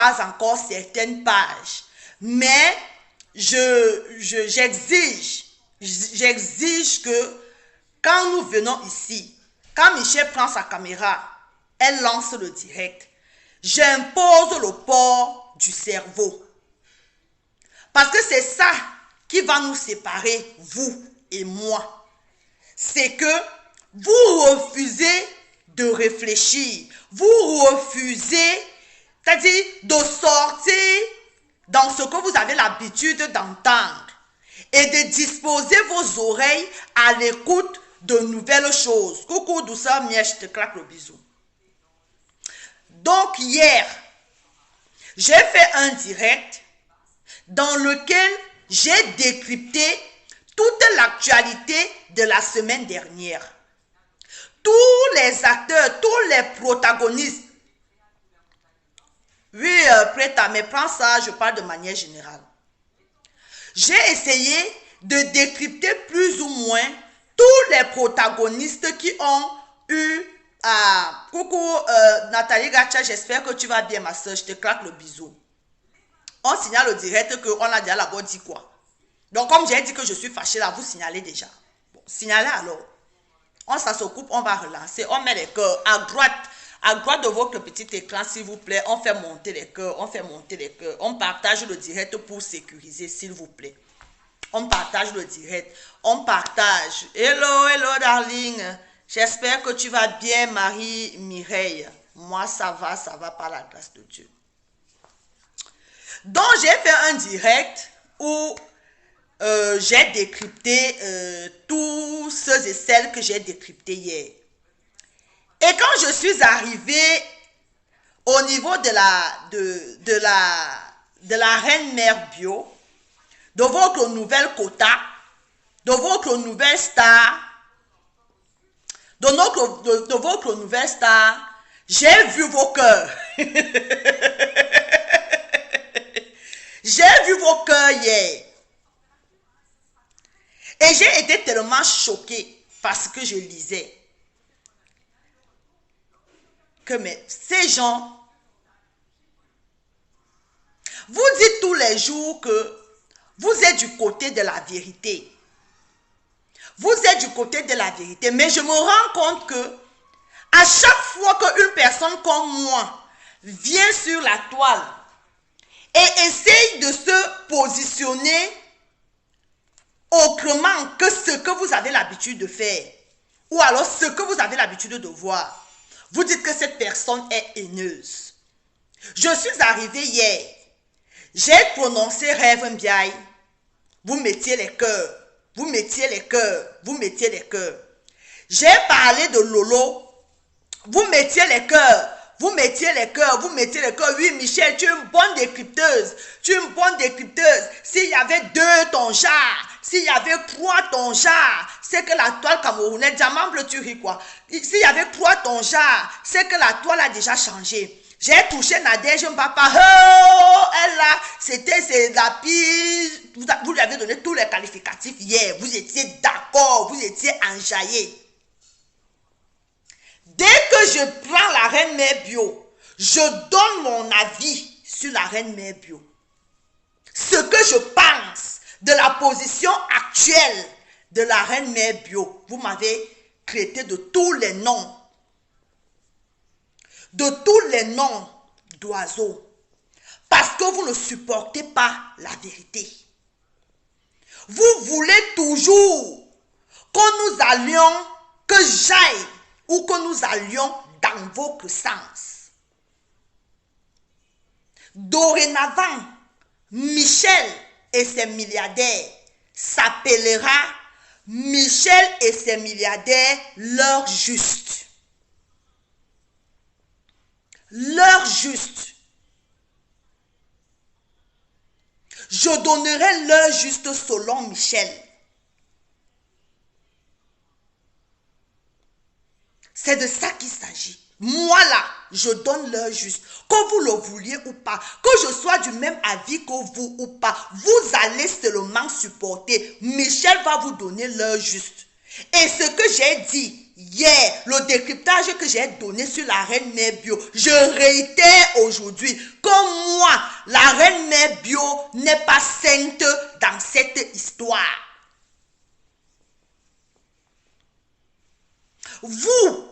encore certaines pages. Mais j'exige que quand nous venons ici, quand Michel prend sa caméra, elle lance le direct. J'impose le port du cerveau. Parce que c'est ça qui va nous séparer, vous et moi. C'est que vous refusez de réfléchir. Vous refusez, c'est-à-dire de sortir dans ce que vous avez l'habitude d'entendre et de disposer vos oreilles à l'écoute de nouvelles choses. Coucou douceur, miel, je te claque le bisou. Donc hier, j'ai fait un direct dans lequel j'ai décrypté toute l'actualité de la semaine dernière. Tous les acteurs, tous les protagonistes. Oui, Preta, mais prends ça, je parle de manière générale. J'ai essayé de décrypter plus ou moins tous les protagonistes qui ont eu coucou Nathalie Gacha, j'espère que tu vas bien ma soeur, je te claque le bisou. On signale au direct qu'on a déjà d'abord dit quoi. Donc comme j'ai dit que je suis fâchée là, vous signalez déjà. Bon, signalez alors. On s'en s'occupe, on va relancer, on met les cœurs à droite de votre petit écran s'il vous plaît, on fait monter les cœurs, on partage le direct pour sécuriser s'il vous plaît. On partage le direct, on partage. Hello darling. J'espère que tu vas bien, Marie-Mireille. Moi, ça va par la grâce de Dieu. Donc, j'ai fait un direct où j'ai décrypté tous ceux et celles que j'ai décryptés hier. Et quand je suis arrivée au niveau de la reine mère bio, de votre nouvelle quota, de votre nouvelle star, de votre nouvelle star, j'ai vu vos cœurs. J'ai vu vos cœurs hier. Et j'ai été tellement choquée parce que je lisais que ces gens, vous dites tous les jours que vous êtes du côté de la vérité. Vous êtes du côté de la vérité, mais je me rends compte que à chaque fois qu'une personne comme moi vient sur la toile et essaye de se positionner autrement que ce que vous avez l'habitude de faire, ou alors ce que vous avez l'habitude de voir, vous dites que cette personne est haineuse. Je suis arrivée hier, j'ai prononcé Rêve Mbiaye, vous mettiez les cœurs, vous mettiez les cœurs, vous mettiez les cœurs. J'ai parlé de Lolo, vous mettiez les cœurs, vous mettiez les cœurs, vous mettiez les cœurs. Oui, Michel, tu es une bonne décrypteuse, tu es une bonne décrypteuse. S'il y avait 2 ton genre, s'il y avait 3 ton genre, c'est que la toile camerounaise, diamant bleu, tu ris quoi. S'il y avait 3 ton genre, c'est que la toile a déjà changé. J'ai touché Nadège Papa. Oh, elle là, c'est la pire. Vous lui avez donné tous les qualificatifs hier. Vous étiez d'accord, vous étiez enjaillé. Dès que je prends la reine mère bio, je donne mon avis sur la reine mère bio. Ce que je pense de la position actuelle de la reine mère bio, vous m'avez traité de tous les noms. De tous les noms d'oiseaux. Parce que vous ne supportez pas la vérité. Vous voulez toujours que nous allions, que j'aille ou que nous allions dans votre sens. Dorénavant, Michel et ses milliardaires s'appellera Michel et ses milliardaires l'heure juste. L'heure juste. Je donnerai l'heure juste selon Michel. C'est de ça qu'il s'agit. Moi là, je donne l'heure juste. Que vous le vouliez ou pas, que je sois du même avis que vous ou pas, vous allez seulement supporter. Michel va vous donner l'heure juste. Et ce que j'ai dit hier, le décryptage que j'ai donné sur la reine mère bio, je réitère aujourd'hui que moi, la reine mère bio n'est pas sainte dans cette histoire. Vous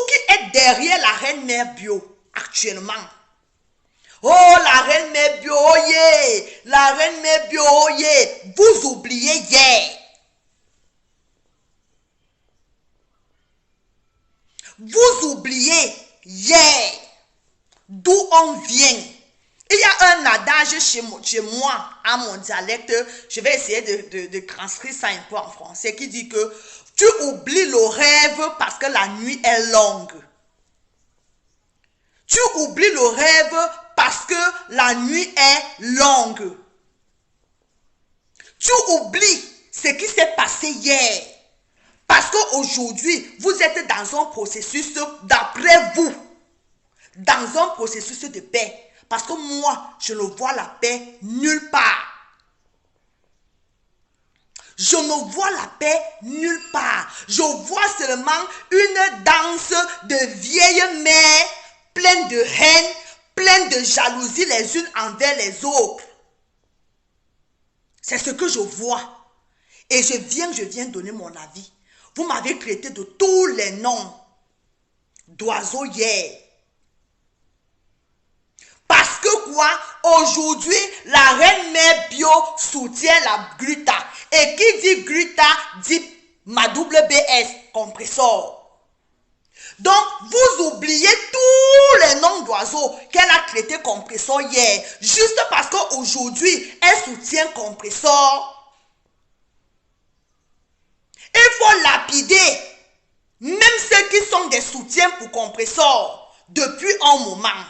qui êtes derrière la reine mère bio actuellement, oh la reine mère bio, oh yeah, la reine mère bio, oh yeah, vous oubliez hier. Vous oubliez hier d'où on vient. Il y a un adage chez moi, à mon dialecte, je vais essayer de transcrire ça un peu en français, qui dit que tu oublies le rêve parce que la nuit est longue. Tu oublies le rêve parce que la nuit est longue. Tu oublies ce qui s'est passé hier. Parce qu'aujourd'hui, vous êtes dans un processus, d'après vous, dans un processus de paix. Parce que moi, je ne vois la paix nulle part. Je ne vois la paix nulle part. Je vois seulement une danse de vieilles mères pleines de haine, pleines de jalousie les unes envers les autres. C'est ce que je vois. Et je viens donner mon avis. Vous m'avez traité de tous les noms d'oiseaux hier. Parce que quoi? Aujourd'hui, la reine mère bio soutient la gluta. Et qui dit gluta dit ma WBS, compresseur. Donc, vous oubliez tous les noms d'oiseaux qu'elle a traités compresseur hier. Juste parce qu'aujourd'hui, elle soutient compresseur. Il faut lapider même ceux qui sont des soutiens pour compresseur depuis un moment.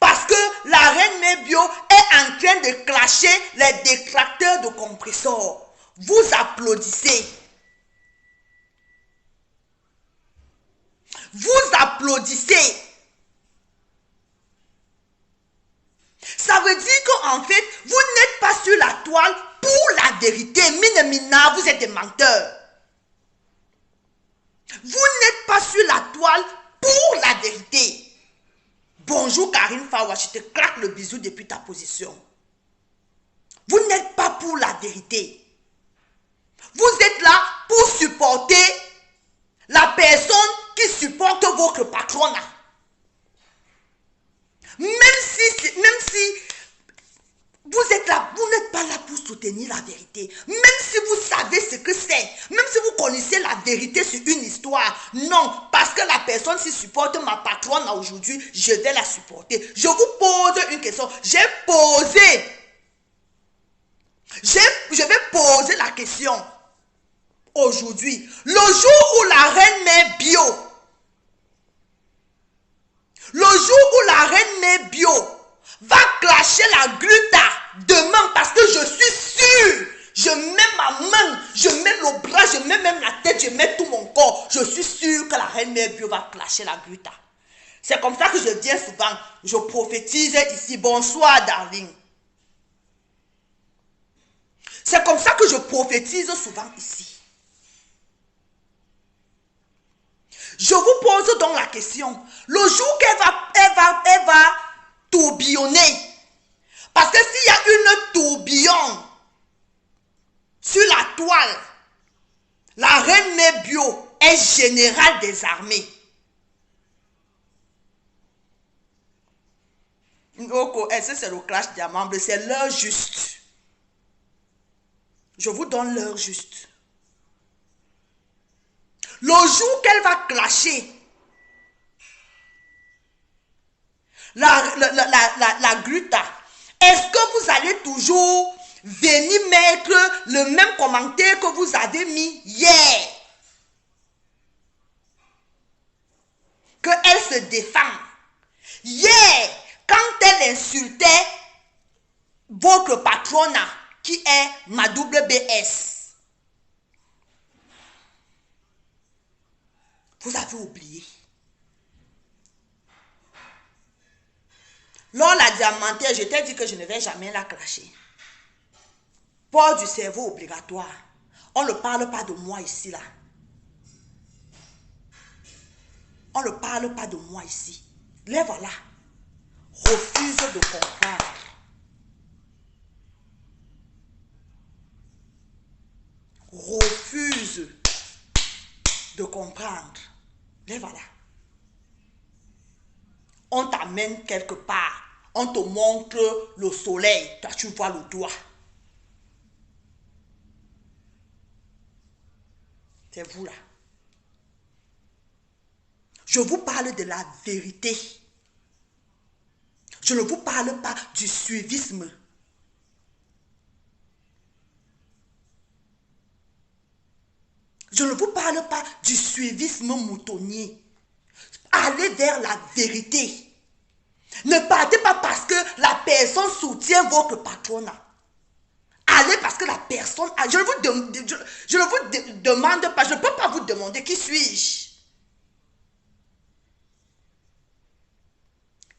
Parce que la reine mère bio est en train de clasher les détracteurs de compresseur. Vous applaudissez. Vous applaudissez. Ça veut dire qu'en fait, vous n'êtes pas sur la toile pour la vérité. Mine mina, vous êtes des menteurs. Vous n'êtes pas sur la toile pour la vérité. Bonjour Karine Fawa, je te claque le bisou depuis ta position. Vous n'êtes pas pour la vérité. Vous êtes là pour supporter la personne qui supporte votre patronat. Même si vous êtes là, vous n'êtes pas là pour soutenir la vérité. Même si vous savez ce que c'est, même si vous connaissez la vérité sur une histoire, non, parce que la personne qui supporte ma patronne aujourd'hui, je vais la supporter. Je vous pose une question. Je vais poser la question aujourd'hui. Le jour où la reine mère bio, va clasher la gluta demain, parce que je suis sûr, je mets ma main, je mets le bras, je mets même la tête, je mets tout mon corps, je suis sûr que la reine mère bio va clasher la gluta. C'est comme ça que je viens souvent, je prophétise ici. Bonsoir darling. C'est comme ça que je prophétise souvent ici. Je vous pose donc la question. Le jour qu'elle va tourbillonner. Parce que s'il y a une tourbillon sur la toile, la reine mère bio est générale des armées. Est-ce que c'est le clash diamant? C'est l'heure juste. Je vous donne l'heure juste. Le jour qu'elle va clasher la gluta, est-ce que vous allez toujours venir mettre le même commentaire que vous avez mis hier? Qu'elle se défend. Hier, quand elle insultait votre patronat, qui est ma WBS, vous avez oublié. Lors la diamantaire, je t'ai dit que je ne vais jamais la clasher. Port du cerveau obligatoire. On ne parle pas de moi ici, là. On ne parle pas de moi ici. Lève-la. Refuse de comprendre. Refuse de comprendre. Lève-la. On t'amène quelque part. On te montre le soleil. Toi, tu vois le doigt. C'est vous là. Je vous parle de la vérité. Je ne vous parle pas du suivisme. Je ne vous parle pas du suivisme moutonnier. Allez vers la vérité. Ne partez pas parce que la personne soutient votre patronat. Allez parce que la personne... Je ne vous demande pas, je ne peux pas vous demander qui suis-je.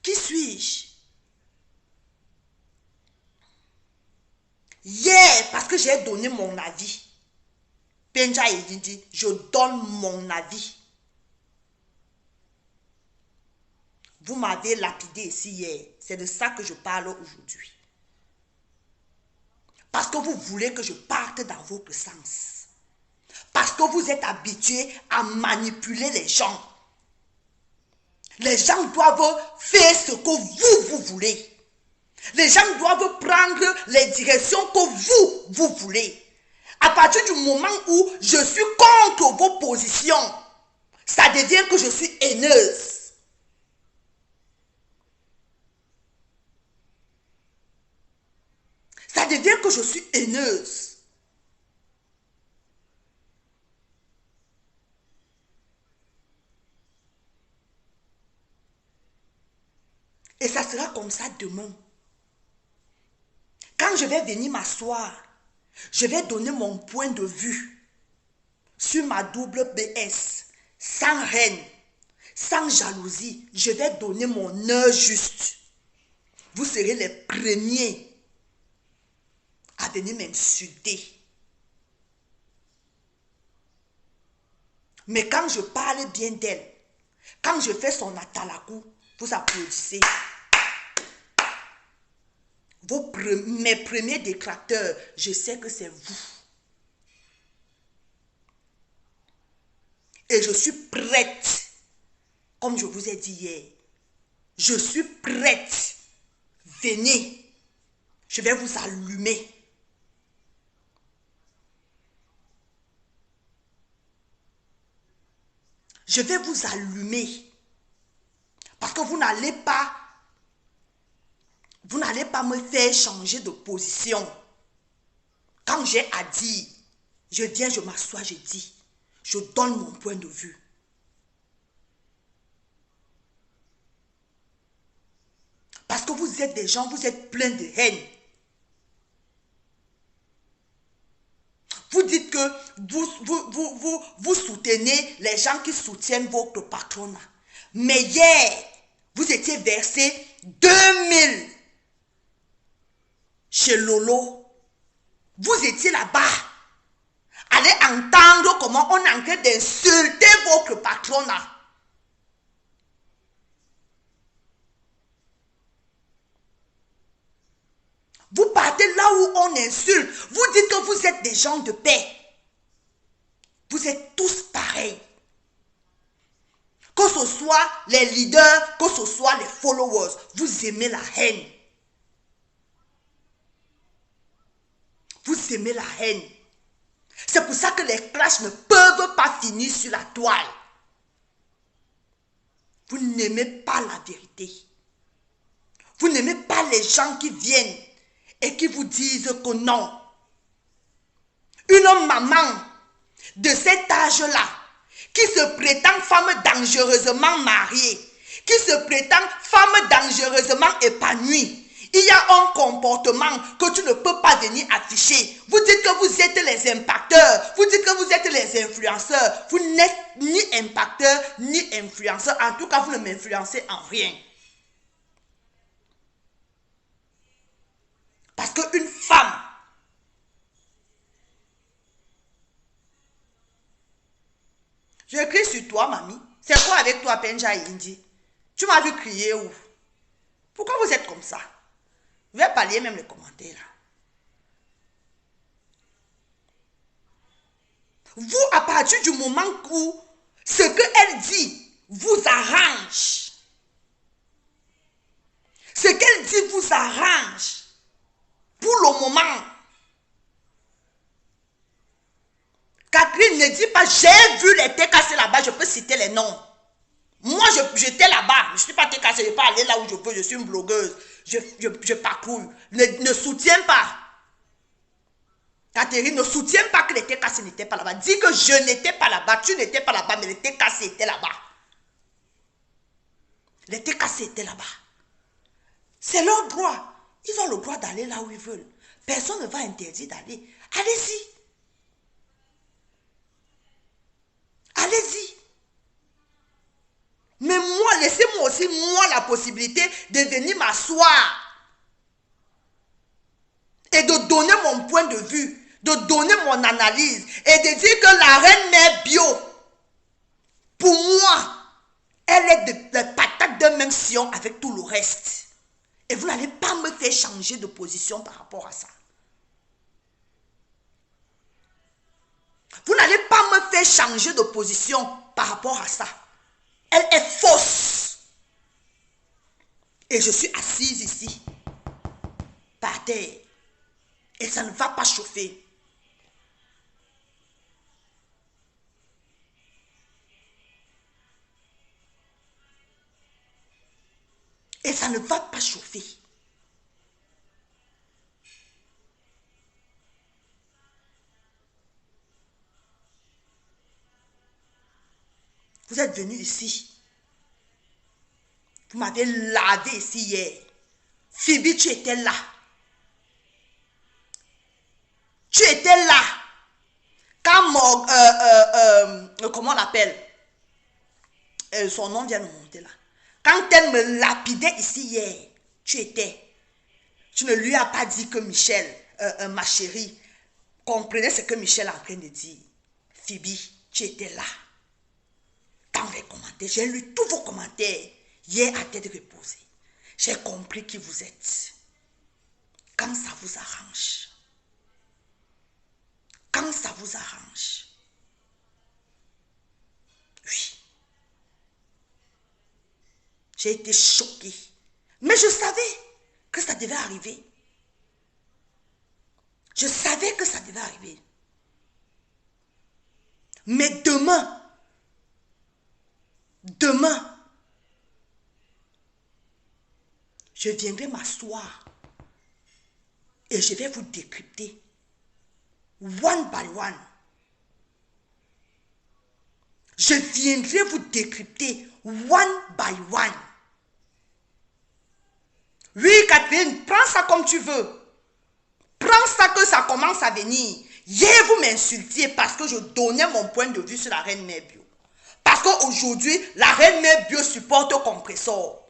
Qui suis-je? Hier, parce que j'ai donné mon avis. Benja dit, je donne mon avis. Vous m'avez lapidé ici hier. C'est de ça que je parle aujourd'hui. Parce que vous voulez que je parte dans votre sens. Parce que vous êtes habitué à manipuler les gens. Les gens doivent faire ce que vous voulez. Les gens doivent prendre les directions que vous voulez. À partir du moment où je suis contre vos positions, ça devient que je suis haineuse. Ça devient que je suis haineuse. Et ça sera comme ça demain. Quand je vais venir m'asseoir, je vais donner mon point de vue sur ma double BS, sans haine, sans jalousie. Je vais donner mon heure juste. Vous serez les premiers à venir m'insulter. Mais quand je parle bien d'elle, quand je fais son atalakou, vous applaudissez. Mes premiers détracteurs, je sais que c'est vous. Et je suis prête, comme je vous ai dit hier, je suis prête. Venez, je vais vous allumer. Je vais vous allumer. Parce que vous n'allez pas me faire changer de position. Quand j'ai à dire, je viens, je m'assois, je dis. Je donne mon point de vue. Parce que vous êtes des gens, vous êtes pleins de haine. Vous dites que vous soutenez les gens qui soutiennent votre patronat. Mais hier, vous étiez versé 2000 chez Lolo. Vous étiez là-bas. Allez entendre comment on est en train d'insulter votre patronat. Vous partez là où on insulte. Vous dites que vous êtes des gens de paix. Vous êtes tous pareils. Que ce soit les leaders, que ce soit les followers, vous aimez la haine. Vous aimez la haine. C'est pour ça que les clashs ne peuvent pas finir sur la toile. Vous n'aimez pas la vérité. Vous n'aimez pas les gens qui viennent et qui vous disent que non. Une maman de cet âge-là, qui se prétend femme dangereusement mariée, qui se prétend femme dangereusement épanouie, il y a un comportement que tu ne peux pas venir afficher. Vous dites que vous êtes les impacteurs, vous dites que vous êtes les influenceurs. Vous n'êtes ni impacteur ni influenceur. En tout cas, vous ne m'influencez en rien. Parce qu'une femme Je crie sur toi, mamie. C'est quoi avec toi, Penja et Indi? Tu m'as vu crier où? Pourquoi vous êtes comme ça? Je vais pas lire même les commentaires là. Vous, à partir du moment où ce qu'elle dit vous arrange, ce qu'elle dit vous arrange, pour le moment, Catherine ne dit pas, j'ai vu les TKC là-bas, je peux citer les noms. Moi, j'étais là-bas, je ne suis pas TKC, je ne vais pas aller là où je peux, je suis une blogueuse, je parcours. Ne soutiens pas. Catherine ne soutient pas que les TKC n'étaient pas là-bas. Dis que je n'étais pas là-bas, tu n'étais pas là-bas, mais les TKC étaient là-bas. Les TKC étaient là-bas. C'est leur droit. Ils ont le droit d'aller là où ils veulent. Personne ne va interdire d'aller. Allez-y. Allez-y. Mais moi, laissez-moi aussi, moi, la possibilité de venir m'asseoir et de donner mon point de vue, de donner mon analyse et de dire que la reine mère bio, pour moi, elle est de patate d'un même sillon avec tout le reste. Et vous n'allez pas me faire changer de position par rapport à ça. Vous n'allez pas me faire changer de position par rapport à ça. Elle est fausse. Et je suis assise ici, par terre. Et ça ne va pas chauffer. Et ça ne va pas chauffer. Vous êtes venu ici. Vous m'avez lavé ici hier. Phoebe, tu étais là. Tu étais là. Quand comment on l'appelle? Son nom vient de monter là. Quand elle me lapidait ici hier, tu étais. Tu ne lui as pas dit que Michel, ma chérie, comprenait ce que Michel est en train de dire. Phoebe, tu étais là. Dans les commentaires, j'ai lu tous vos commentaires hier à tête reposée. J'ai compris qui vous êtes. Quand ça vous arrange. Quand ça vous arrange. Oui. J'ai été choquée. Mais je savais que ça devait arriver. Je savais que ça devait arriver. Mais demain, je viendrai m'asseoir et je vais vous décrypter one by one. Je viendrai vous décrypter one by one. Oui, Catherine, prends ça comme tu veux. Prends ça que ça commence à venir. Hier, vous m'insultiez parce que je donnais mon point de vue sur la reine mère bio. Parce qu'aujourd'hui, la reine mère bio supporte au compresseur.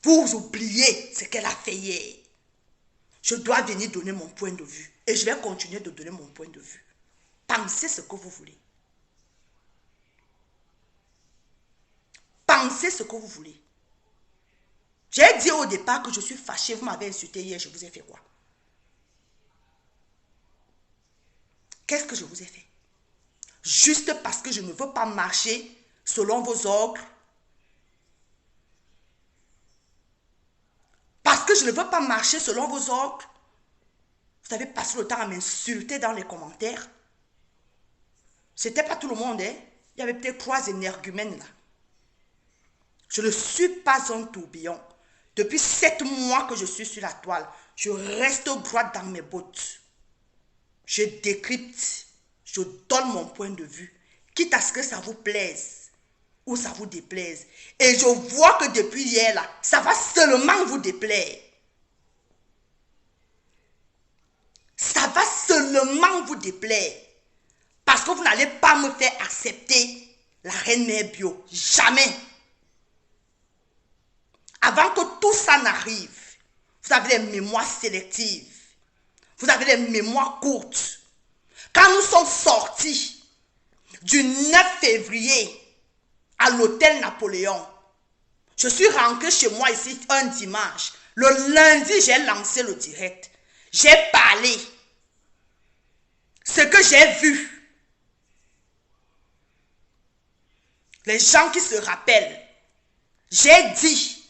Vous oubliez ce qu'elle a fait hier. Je dois venir donner mon point de vue. Et je vais continuer de donner mon point de vue. Pensez ce que vous voulez. Pensez ce que vous voulez. J'ai dit au départ que je suis fâchée. Vous m'avez insulté hier. Je vous ai fait quoi? Qu'est-ce que je vous ai fait? Juste parce que je ne veux pas marcher selon vos ordres. Parce que je ne veux pas marcher selon vos ordres. Vous avez passé le temps à m'insulter dans les commentaires. C'était pas tout le monde, hein. Il y avait peut-être 3 énergumènes là. Je ne suis pas un tourbillon. Depuis 7 mois que je suis sur la toile, je reste droite dans mes bottes. Je décrypte, je donne mon point de vue, quitte à ce que ça vous plaise ou ça vous déplaise. Et je vois que depuis hier, là, ça va seulement vous déplaire. Ça va seulement vous déplaire. Parce que vous n'allez pas me faire accepter la reine mère bio. Jamais. Avant que tout ça n'arrive, vous avez des mémoires sélectives. Vous avez des mémoires courtes. Quand nous sommes sortis, du 9 février à l'hôtel Napoléon. Je suis rentrée chez moi ici un dimanche. Le lundi, j'ai lancé le direct. J'ai parlé. Ce que j'ai vu. Les gens qui se rappellent. J'ai dit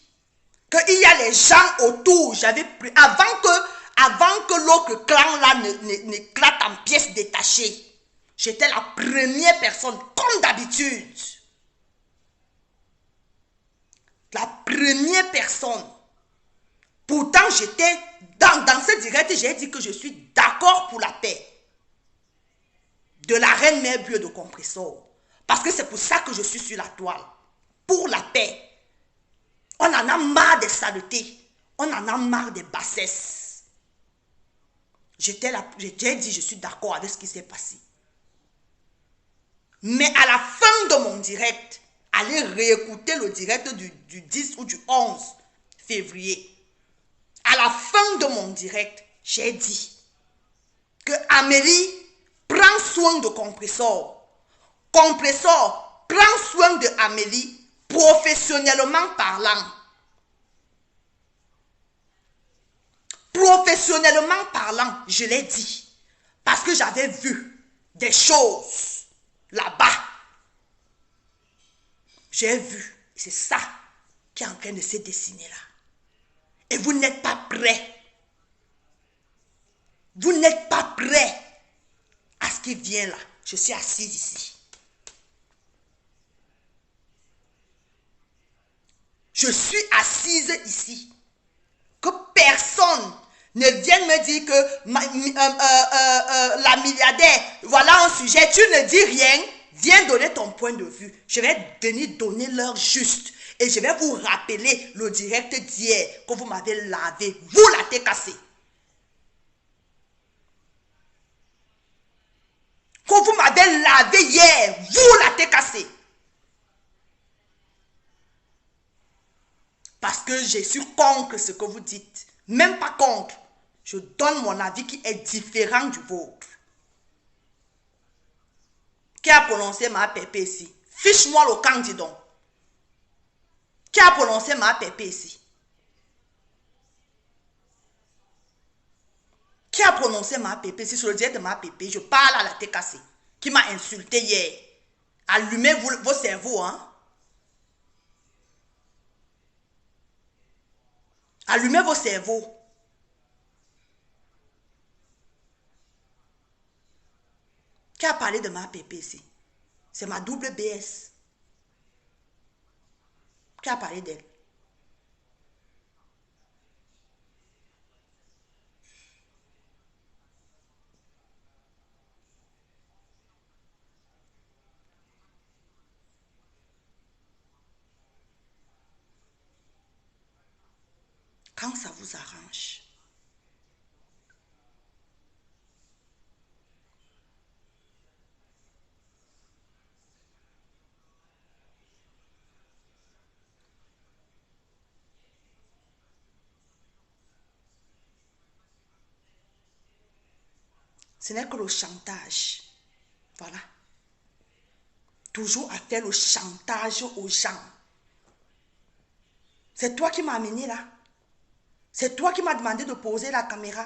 qu'il y a les gens autour. J'avais pris avant que l'autre clan là n'éclate en pièces détachées. J'étais la première personne, comme d'habitude. La première personne. Pourtant, j'étais dans ce direct, j'ai dit que je suis d'accord pour la paix. De la reine mère Dieu de Compressor. Parce que c'est pour ça que je suis sur la toile. Pour la paix. On en a marre des saletés. On en a marre des bassesses. J'ai dit, je suis d'accord avec ce qui s'est passé. Mais à la fin de mon direct, allez réécouter le direct du 10 ou du 11 février. À la fin de mon direct, j'ai dit que Amélie prend soin de Compressor. Compressor prend soin de Amélie professionnellement parlant. Professionnellement parlant, je l'ai dit. Parce que j'avais vu des choses là-bas. J'ai vu. C'est ça qui est en train de se dessiner là. Et vous n'êtes pas prêts. Vous n'êtes pas prêts à ce qui vient là. Je suis assise ici. Je suis assise ici. Que personne ne vienne me dire que la milliardaire, voilà un sujet, tu ne dis rien, viens donner ton point de vue. Je vais venir donner l'heure juste. Et je vais vous rappeler le direct d'hier que vous m'avez lavé. Vous la tête cassée. Que vous m'avez lavé hier. Vous la tête cassée. Parce que je suis contre ce que vous dites. Même pas contre. Je donne mon avis qui est différent du vôtre. Qui a prononcé ma pépé ici? Fiche-moi le camp, dis donc. Qui a prononcé ma pépé ici? Qui a prononcé ma pépé ici? Sur le direct de ma pépé, je parle à la tête cassée. Qui m'a insulté hier. Allumez vos cerveaux, hein. Allumez vos cerveaux. Qui a parlé de ma pépé ici? C'est ma double BS. Qui a parlé d'elle? Quand ça vous arrange. Ce n'est que le chantage. Voilà. Toujours à faire le chantage aux gens. C'est toi qui m'as amené là. C'est toi qui m'as demandé de poser la caméra.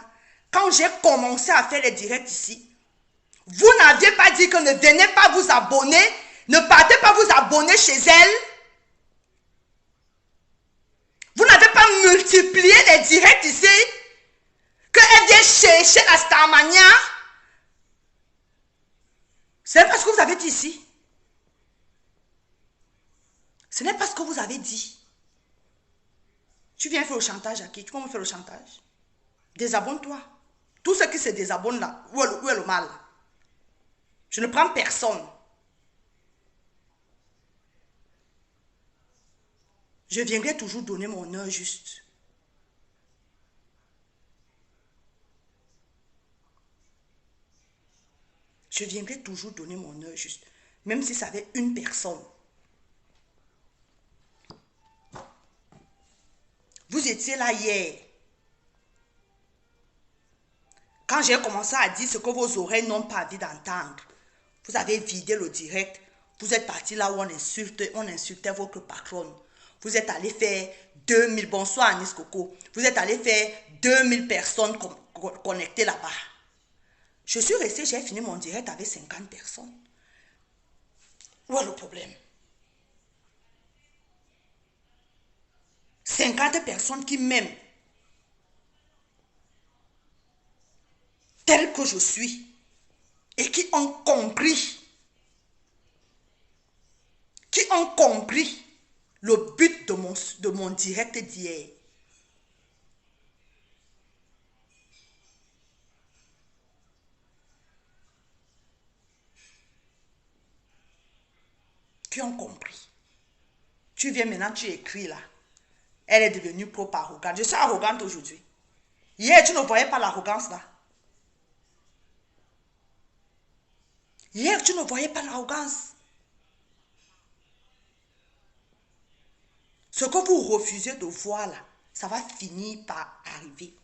Quand j'ai commencé à faire les directs ici, vous n'aviez pas dit que ne venez pas vous abonner, ne partez pas vous abonner chez elle. Vous n'avez pas multiplié les directs ici. Qu'elle vient chercher la Starmania. C'est pas ce que vous avez dit ici. Ce n'est pas ce que vous avez dit. Tu viens faire le chantage à qui? Tu peux me faire le chantage? Désabonne-toi. Tous ceux qui se désabonnent là, où est le mal? Je ne prends personne. Je viendrai toujours donner mon heure juste. Je viendrai toujours donner mon heure juste. Même si ça avait une personne. Vous étiez là hier. Quand j'ai commencé à dire ce que vos oreilles n'ont pas envie d'entendre, Vous avez vidé le direct. Vous êtes parti là où on insultait votre patronne. Vous êtes allé faire 2000, bonsoir Anis Coco. Vous êtes allé faire 2000 personnes connectées là-bas. Je suis resté, j'ai fini mon direct avec 50 personnes. Où est le problème? 50 personnes qui m'aiment tel que je suis et qui ont compris le but de mon direct d'hier. Qui ont compris. Tu viens maintenant, tu écris là. Elle est devenue propre arrogante. Je suis arrogante aujourd'hui. Hier, tu ne voyais pas l'arrogance là. Hier, tu ne voyais pas l'arrogance. Ce que vous refusez de voir là, ça va finir par arriver.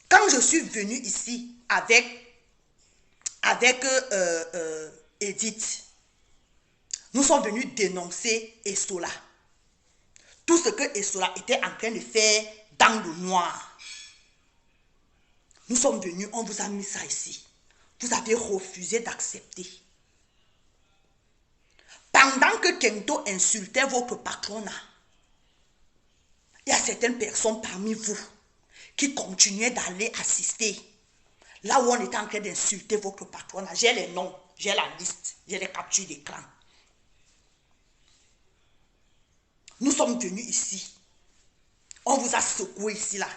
Quand je suis venue ici avec Edith, nous sommes venus dénoncer Essola. Tout ce que Essola était en train de faire dans le noir. Nous sommes venus, on vous a mis ça ici. Vous avez refusé d'accepter. Pendant que Kento insultait votre patronat, il y a certaines personnes parmi vous qui continuaient d'aller assister. Là où on était en train d'insulter votre patronat, j'ai les noms, j'ai la liste, j'ai les captures d'écran. Nous sommes venus ici. On vous a secoué ici, là.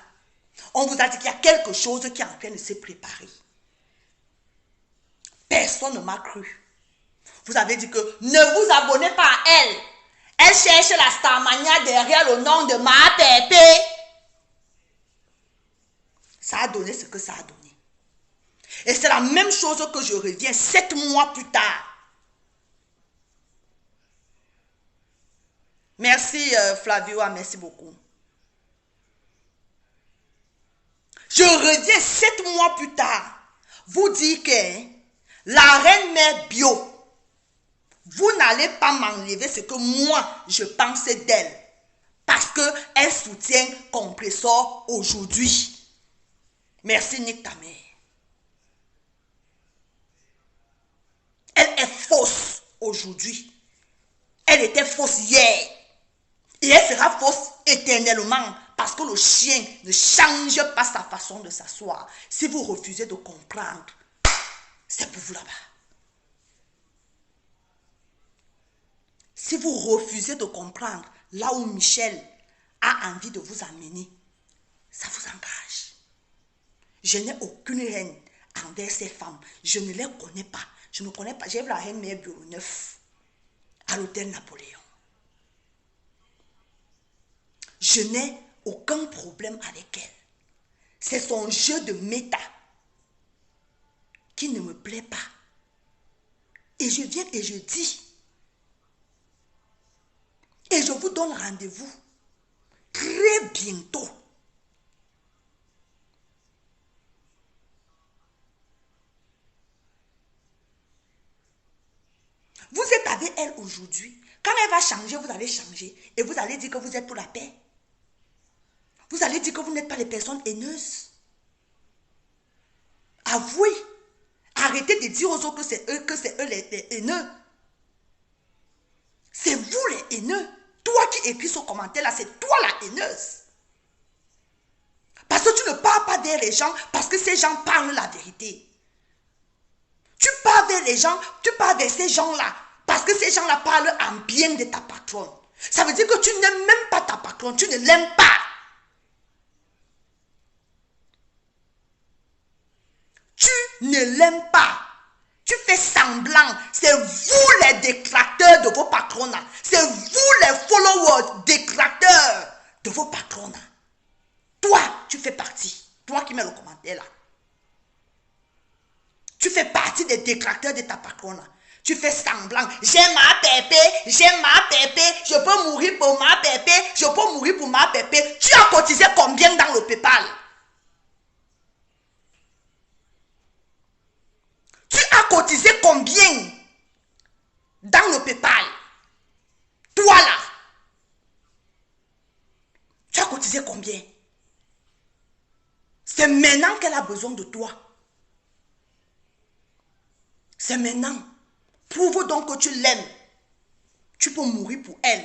On vous a dit qu'il y a quelque chose qui est en train de se préparer. Personne ne m'a cru. Vous avez dit que ne vous abonnez pas à elle. Elle cherche la Starmania derrière le nom de Ma Pépé. Ça a donné ce que ça a donné. Et c'est la même chose que je reviens 7 mois plus tard. Merci Flavio, merci beaucoup. Je reviens 7 mois plus tard. Vous dire que la reine mère bio, vous n'allez pas m'enlever ce que moi je pensais d'elle. Parce qu'elle soutient Compressor aujourd'hui. Merci Nick ta mère. Elle est fausse aujourd'hui. Elle était fausse hier. Et elle sera fausse éternellement. Parce que le chien ne change pas sa façon de s'asseoir. Si vous refusez de comprendre, c'est pour vous là-bas. Si vous refusez de comprendre là où Michel a envie de vous amener, ça vous engage. Je n'ai aucune haine envers ces femmes. Je ne les connais pas. Je ne connais pas. J'ai vu la reine mère Bureau 9 à l'hôtel Napoléon. Je n'ai aucun problème avec elle. C'est son jeu de méta qui ne me plaît pas. Et je viens et je dis, et je vous donne rendez-vous très bientôt. Vous êtes avec elle aujourd'hui. Quand elle va changer, vous allez changer. Et vous allez dire que vous êtes pour la paix. Vous allez dire que vous n'êtes pas les personnes haineuses. Avouez. Arrêtez de dire aux autres que c'est eux les haineux. C'est vous les haineux. Toi qui écris ce commentaire-là, c'est toi la haineuse. Parce que tu ne parles pas vers les gens, parce que ces gens parlent la vérité. Tu parles vers les gens, tu parles vers ces gens-là, parce que ces gens-là parlent en bien de ta patronne. Ça veut dire que tu n'aimes même pas ta patronne, tu ne l'aimes pas. Tu ne l'aimes pas. Tu fais semblant. C'est vous les détracteurs de vos patronats. C'est vous les followers détracteurs de vos patronats. Toi, tu fais partie. Toi qui mets le commentaire là. Tu fais partie des détracteurs de ta patronne. Tu fais semblant. J'aime ma pépé, j'aime ma pépé, je peux mourir pour ma pépé, je peux mourir pour ma pépé. Tu as cotisé combien dans le PayPal? Tu as cotisé cotisé combien? C'est maintenant qu'elle a besoin de toi. C'est maintenant. Prouve donc que tu l'aimes. Tu peux mourir pour elle,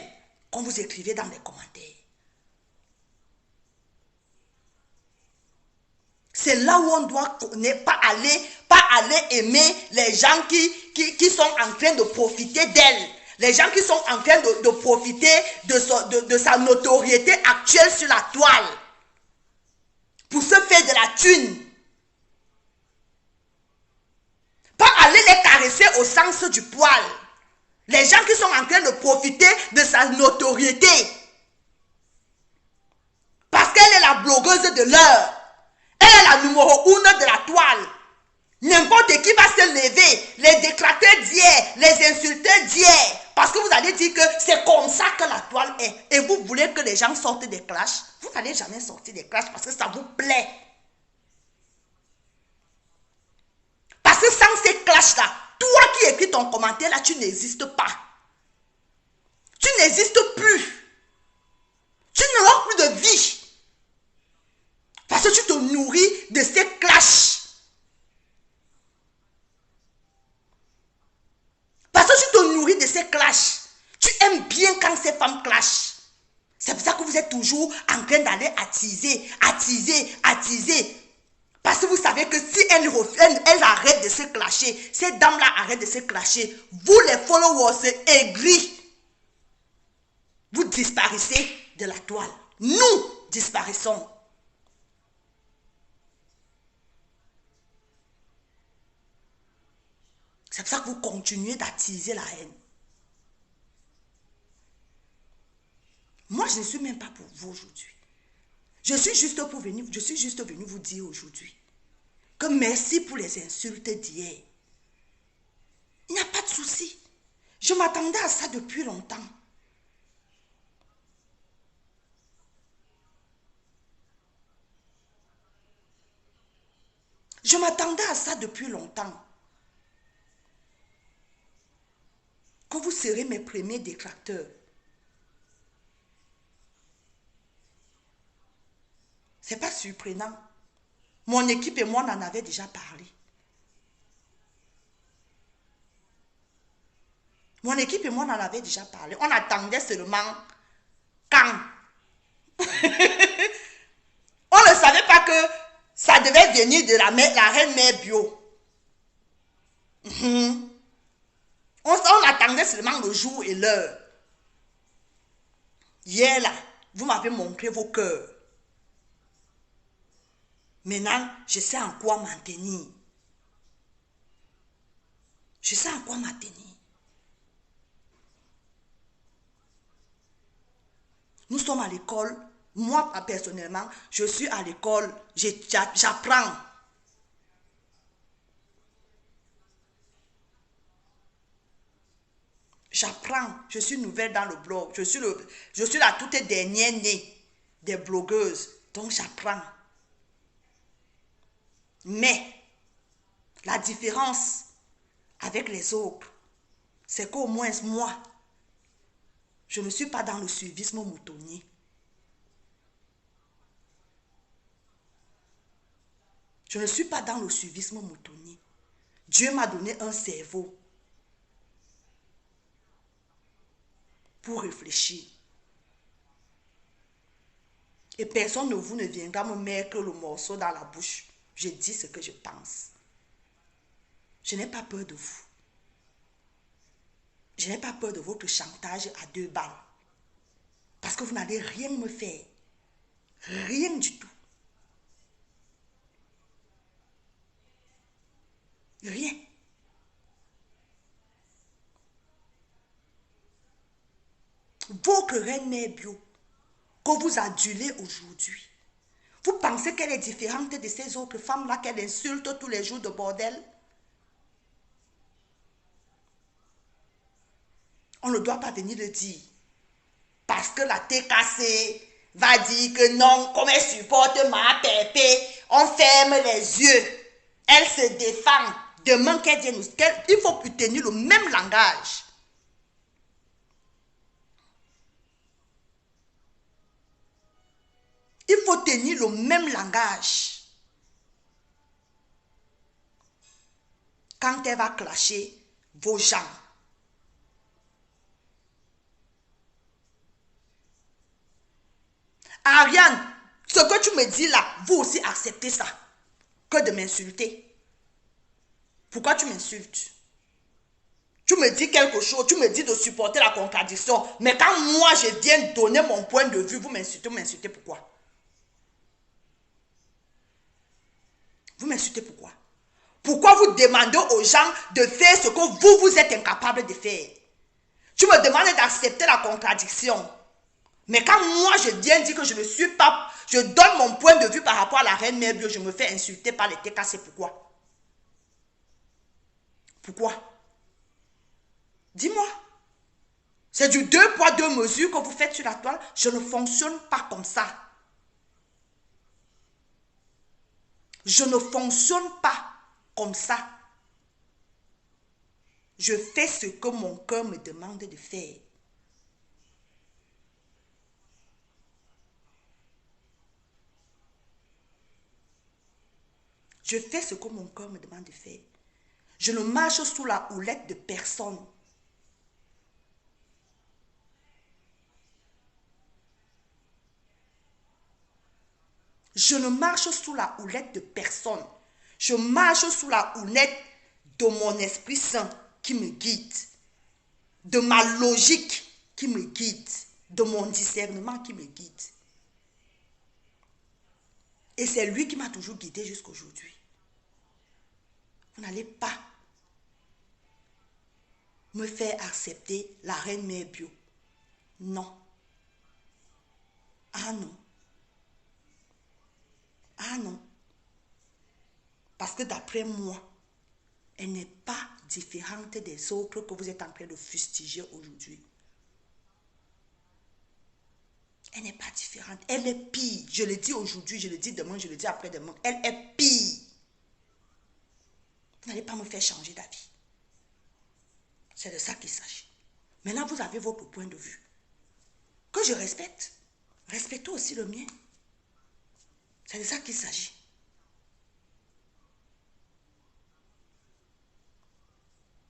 comme vous écrivez dans les commentaires. C'est là où on doit pas aller aimer les gens qui sont en train de profiter d'elle. Les gens qui sont en train de profiter de sa notoriété actuelle sur la toile. Pour se faire de la thune. Pas aller les caresser au sens du poil. Les gens qui sont en train de profiter de sa notoriété. Parce qu'elle est la blogueuse de l'heure. Elle est la numéro 1 de la toile. N'importe qui va se lever, les détracteurs d'hier, les insulteurs d'hier. Parce que vous allez dire que c'est comme ça que la toile est. Et vous voulez que les gens sortent des clashs. Vous n'allez jamais sortir des clashs parce que ça vous plaît. Parce que sans ces clashs-là, toi qui écris ton commentaire là, tu n'existes pas. Tu n'existes plus. Tu n'auras plus de vie. Parce que tu te nourris de ces clashs. Parce que tu te nourris de ces clashs. Tu aimes bien quand ces femmes clashent. C'est pour ça que vous êtes toujours en train d'aller attiser. Parce que vous savez que si elles arrêtent de se clasher, ces dames-là arrêtent de se clasher, vous les followers aigris, vous disparaissez de la toile. Nous disparaissons. C'est pour ça que vous continuez d'attiser la haine. Moi, je ne suis même pas pour vous aujourd'hui. Je suis juste venu vous dire aujourd'hui que merci pour les insultes d'hier. Il n'y a pas de souci. Je m'attendais à ça depuis longtemps. Je m'attendais à ça depuis longtemps. Que vous serez mes premiers détracteurs. C'est pas surprenant. Mon équipe et moi, on en avait déjà parlé. Mon équipe et moi, on en avait déjà parlé. On attendait seulement quand. On ne savait pas que ça devait venir de la reine mère bio. On attendait seulement le jour et l'heure. Hier là, vous m'avez montré vos cœurs. Maintenant, je sais en quoi m'en tenir. Je sais en quoi m'en tenir. Nous sommes à l'école. Moi, personnellement, je suis à l'école. J'apprends. J'apprends. Je suis nouvelle dans le blog. Je suis la toute dernière née des blogueuses. Donc, j'apprends. Mais, la différence avec les autres, c'est qu'au moins moi, je ne suis pas dans le suivisme moutonnier. Je ne suis pas dans le suivisme moutonnier. Dieu m'a donné un cerveau pour réfléchir. Et personne de vous ne viendra me mettre le morceau dans la bouche. Je dis ce que je pense. Je n'ai pas peur de vous. Je n'ai pas peur de votre chantage à 2 balles. Parce que vous n'allez rien me faire. Rien du tout. Rien. Votre reine mère bio, que vous adulez aujourd'hui, vous pensez qu'elle est différente de ces autres femmes-là qu'elle insulte tous les jours de bordel? On ne doit pas venir le dire. Parce que la TKC va dire que non, comme elle supporte ma pépé, on ferme les yeux. Elle se défend. Demain qu'elle vient nous... Il faut tenir le même langage. faut tenir le même langage. Quand elle va clasher vos gens. Ariane, ce que tu me dis là, vous aussi acceptez ça. Que de m'insulter. Pourquoi tu m'insultes? Tu me dis quelque chose, tu me dis de supporter la contradiction. Mais quand moi je viens donner mon point de vue, vous m'insultez pourquoi? Vous m'insultez pourquoi? Pourquoi vous demandez aux gens de faire ce que vous êtes incapable de faire? Tu me demandes d'accepter la contradiction. Mais quand moi je viens dire que je ne suis pas, je donne mon point de vue par rapport à la reine mère bio, je me fais insulter par les TK, c'est pourquoi? Pourquoi? Dis-moi. C'est du 2 poids 2 mesures que vous faites sur la toile. Je ne fonctionne pas comme ça. Je ne fonctionne pas comme ça. Je fais ce que mon cœur me demande de faire. Je fais ce que mon cœur me demande de faire. Je ne marche sous la houlette de personne. Je ne marche sous la houlette de personne. Je marche sous la houlette de mon Esprit Saint qui me guide. De ma logique qui me guide. De mon discernement qui me guide. Et c'est lui qui m'a toujours guidé jusqu'à aujourd'hui. Vous n'allez pas me faire accepter la reine mère bio. Non. Ah non. Ah non. Parce que d'après moi, elle n'est pas différente des autres que vous êtes en train de fustiger aujourd'hui. Elle n'est pas différente. Elle est pire. Je le dis aujourd'hui, je le dis demain, je le dis après-demain. Elle est pire. Vous n'allez pas me faire changer d'avis. C'est de ça qu'il s'agit. Maintenant, vous avez votre point de vue. Que je respecte. Respectez aussi le mien. C'est de ça qu'il s'agit.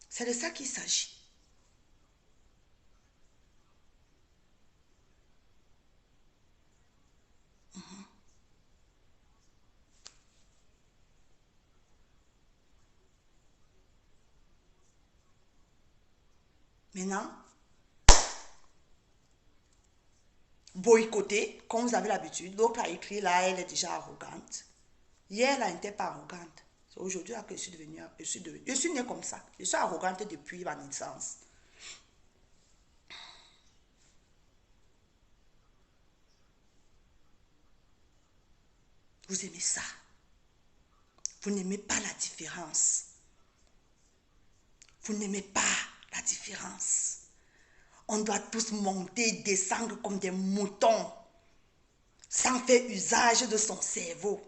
C'est de ça qu'il s'agit. Maintenant, boycotter, comme vous avez l'habitude. L'autre a écrit là, elle est déjà arrogante. Hier, elle n'était pas arrogante. C'est aujourd'hui que je suis devenue, je suis née comme ça. Je suis arrogante depuis ma naissance. Vous aimez ça. Vous n'aimez pas la différence. Vous n'aimez pas la différence. On doit tous monter, descendre comme des moutons, sans faire usage de son cerveau.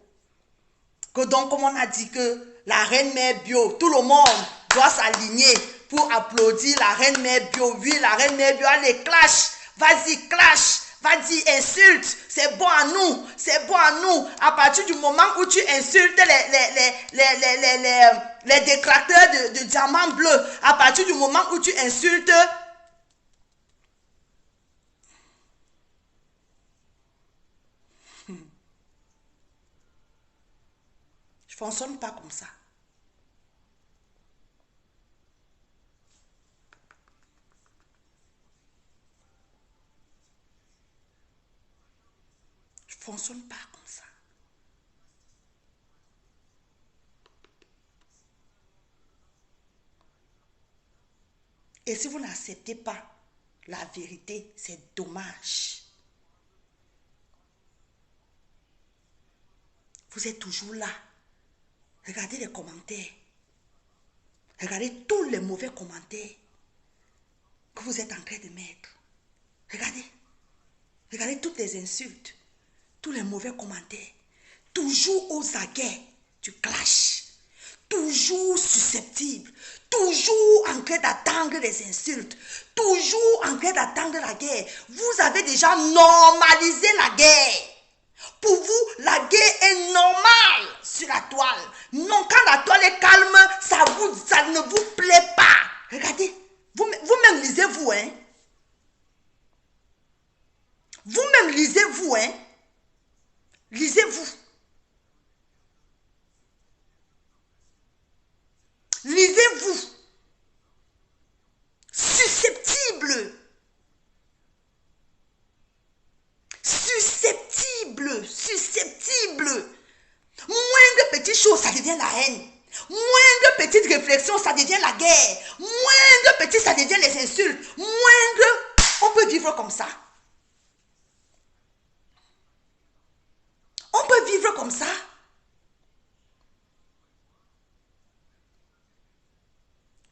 Que donc, comme on a dit que la reine mère bio, tout le monde doit s'aligner pour applaudir la reine mère bio. Oui, la reine mère bio, allez, clash, vas-y, clash, vas-y, insulte, c'est bon à nous, c'est bon à nous. À partir du moment où tu insultes les détracteurs de diamant bleu, à partir du moment où tu insultes... Je ne fonctionne pas comme ça. Je ne fonctionne pas comme ça. Et si vous n'acceptez pas la vérité, c'est dommage. Vous êtes toujours là. Regardez les commentaires. Regardez tous les mauvais commentaires que vous êtes en train de mettre. Regardez. Regardez toutes les insultes. Tous les mauvais commentaires. Toujours aux aguets du clash. Toujours susceptible. Toujours en train d'attendre les insultes. Toujours en train d'attendre la guerre. Vous avez déjà normalisé la guerre. Pour la guerre est normale sur la toile. Non, quand la toile est calme, ça ne vous plaît pas. Regardez, vous-même lisez-vous, hein. Vous-même lisez-vous, hein. Lisez-vous. Lisez-vous. Susceptible. Susceptible. Moindre petite chose, ça devient la haine. Moindre petite réflexion, ça devient la guerre. Moindre petit, ça devient les insultes. Moindre, on peut vivre comme ça. On peut vivre comme ça.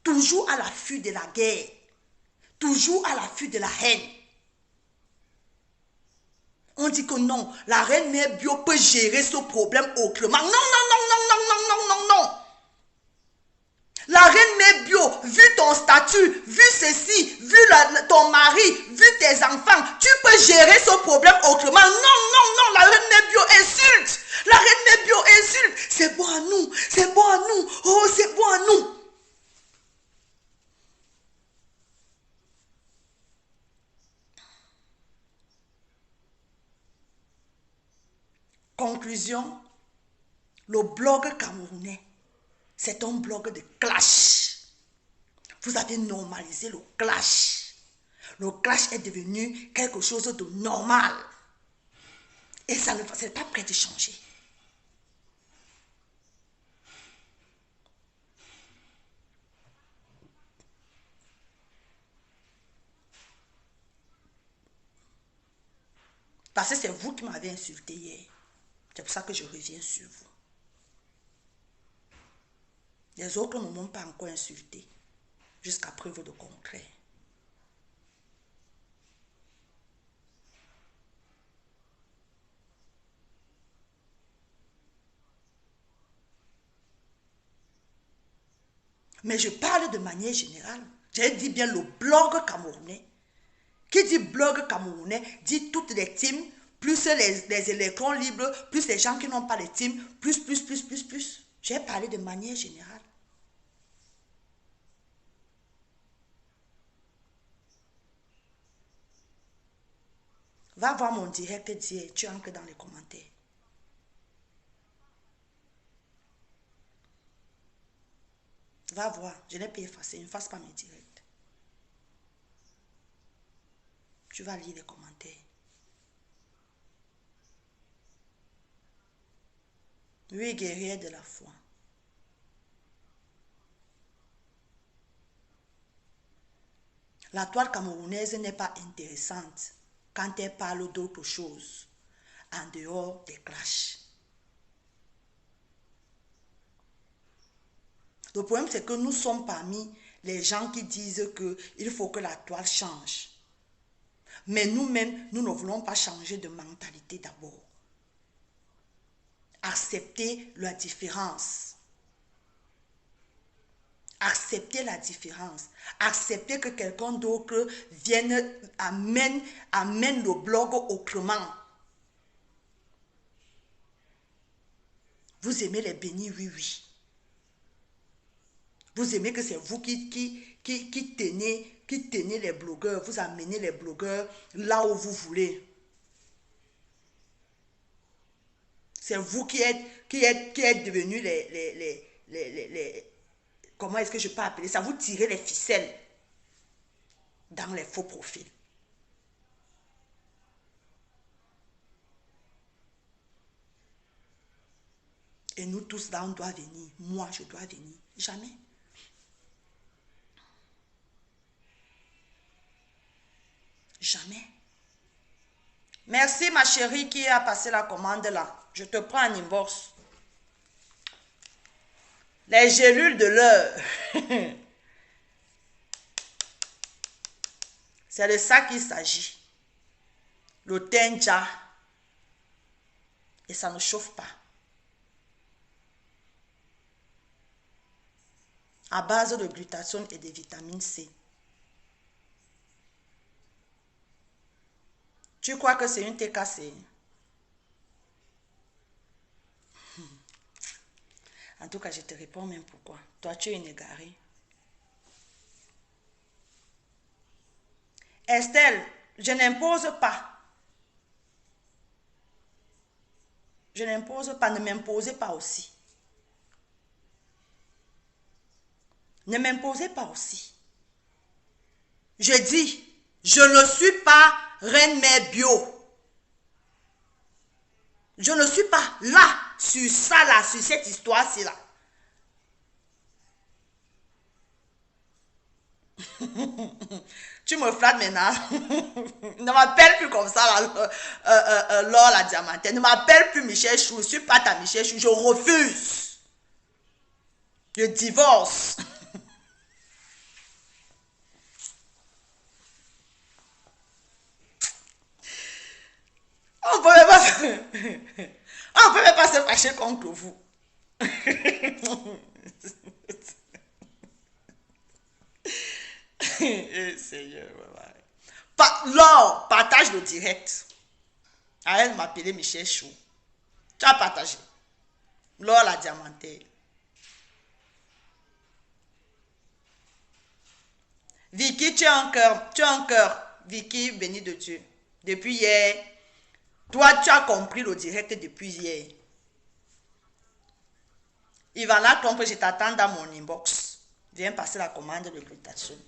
Toujours à l'affût de la guerre. Toujours à l'affût de la haine. On dit que non, la reine mère bio peut gérer ce problème autrement. Non, non, non, non, non, non, non, non, non. La reine mère bio, vu ton statut, vu ceci, vu ton mari, vu tes enfants, tu peux gérer ce problème autrement. Non, non, non, la reine mère bio insulte. La reine mère bio insulte. C'est bon à nous, c'est bon à nous. Oh, c'est bon à nous. Conclusion, le blog camerounais, c'est un blog de clash. Vous avez normalisé le clash. Le clash est devenu quelque chose de normal. Et ça n'est pas prêt de changer. Parce que c'est vous qui m'avez insulté hier. C'est pour ça que je reviens sur vous. Les autres ne m'ont pas encore insulté. Jusqu'à preuve de contraire. Mais je parle de manière générale. J'ai dit bien le blog camerounais. Qui dit blog camerounais dit toutes les teams, plus les électrons libres, plus les gens qui n'ont pas les teams, plus. J'ai parlé de manière générale. Va voir mon direct d'hier, tu entres dans les commentaires. Va voir, je n'ai pas effacé, ne fasse pas mes directs. Tu vas lire les commentaires. Oui, guerrière de la foi. La toile camerounaise n'est pas intéressante quand elle parle d'autre chose, en dehors des clashs. Le problème, c'est que nous sommes parmi les gens qui disent qu'il faut que la toile change. Mais nous-mêmes, nous ne voulons pas changer de mentalité d'abord. Accepter la différence. Accepter la différence. Accepter que quelqu'un d'autre vienne, amène le blog autrement. Vous aimez les bénis, oui, oui. Vous aimez que c'est vous qui tenez les blogueurs, vous amenez les blogueurs là où vous voulez. C'est vous qui êtes devenus les comment est-ce que je peux appeler ça? Vous tirez les ficelles dans les faux profils. Et nous tous là, on doit venir. Moi, je dois venir. Jamais. Jamais. Merci ma chérie qui a passé la commande là. Je te prends en inbox. Les gélules de l'heure. C'est de ça qu'il s'agit. Le tenja. Et ça ne chauffe pas. À base de glutathione et de vitamine C. Tu crois que c'est une TKC? En tout cas, je te réponds même pourquoi. Toi, tu es une égarée. Estelle, je n'impose pas. Je n'impose pas, ne m'imposez pas aussi. Ne m'imposez pas aussi. Je dis, je ne suis pas reine mère bio. Je ne suis pas là, sur ça, là, sur cette histoire-ci, là. Tu me flattes maintenant. Ne m'appelle plus comme ça, là, Laure la diamantaine. Ne m'appelle plus Michel Chou. Je ne suis pas ta Michel Chou. Je refuse. Je divorce. On ne peut même pas se fâcher contre vous. Seigneur, Laure, partage le direct. Arrête de m'appeler Michel Chou. Tu as partagé. Laure la diamantaire. Vicky, tu as un cœur. Tu as un cœur. Vicky, béni de Dieu. Depuis hier. Toi, tu as compris le direct depuis hier. Ivana Trompe, je t'attends dans mon inbox. Viens passer la commande de glutathione.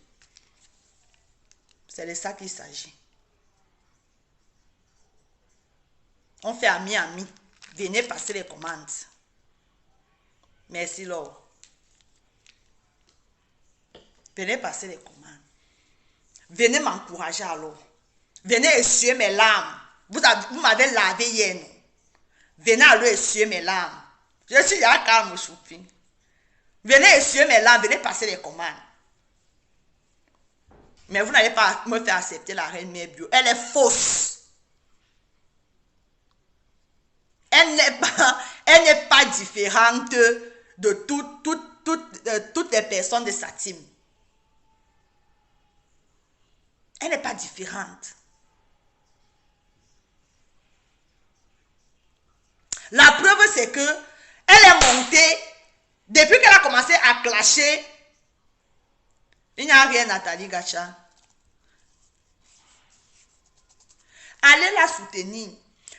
C'est de ça qu'il s'agit. On fait ami. Venez passer les commandes. Merci, Laure. Venez passer les commandes. Venez m'encourager alors. Venez essuyer mes larmes. Vous m'avez lavé hier, non? Venez alors essuyer mes larmes. Je suis là calme, choupi. Venez essuyer mes larmes. Venez passer les commandes. Mais vous n'allez pas me faire accepter la reine mère bio. Elle est fausse. Elle n'est pas différente de toutes les personnes de sa team. Elle n'est pas différente. La preuve, c'est que elle est montée, depuis qu'elle a commencé à clasher, il n'y a rien, Nathalie Gacha. Allez la soutenir.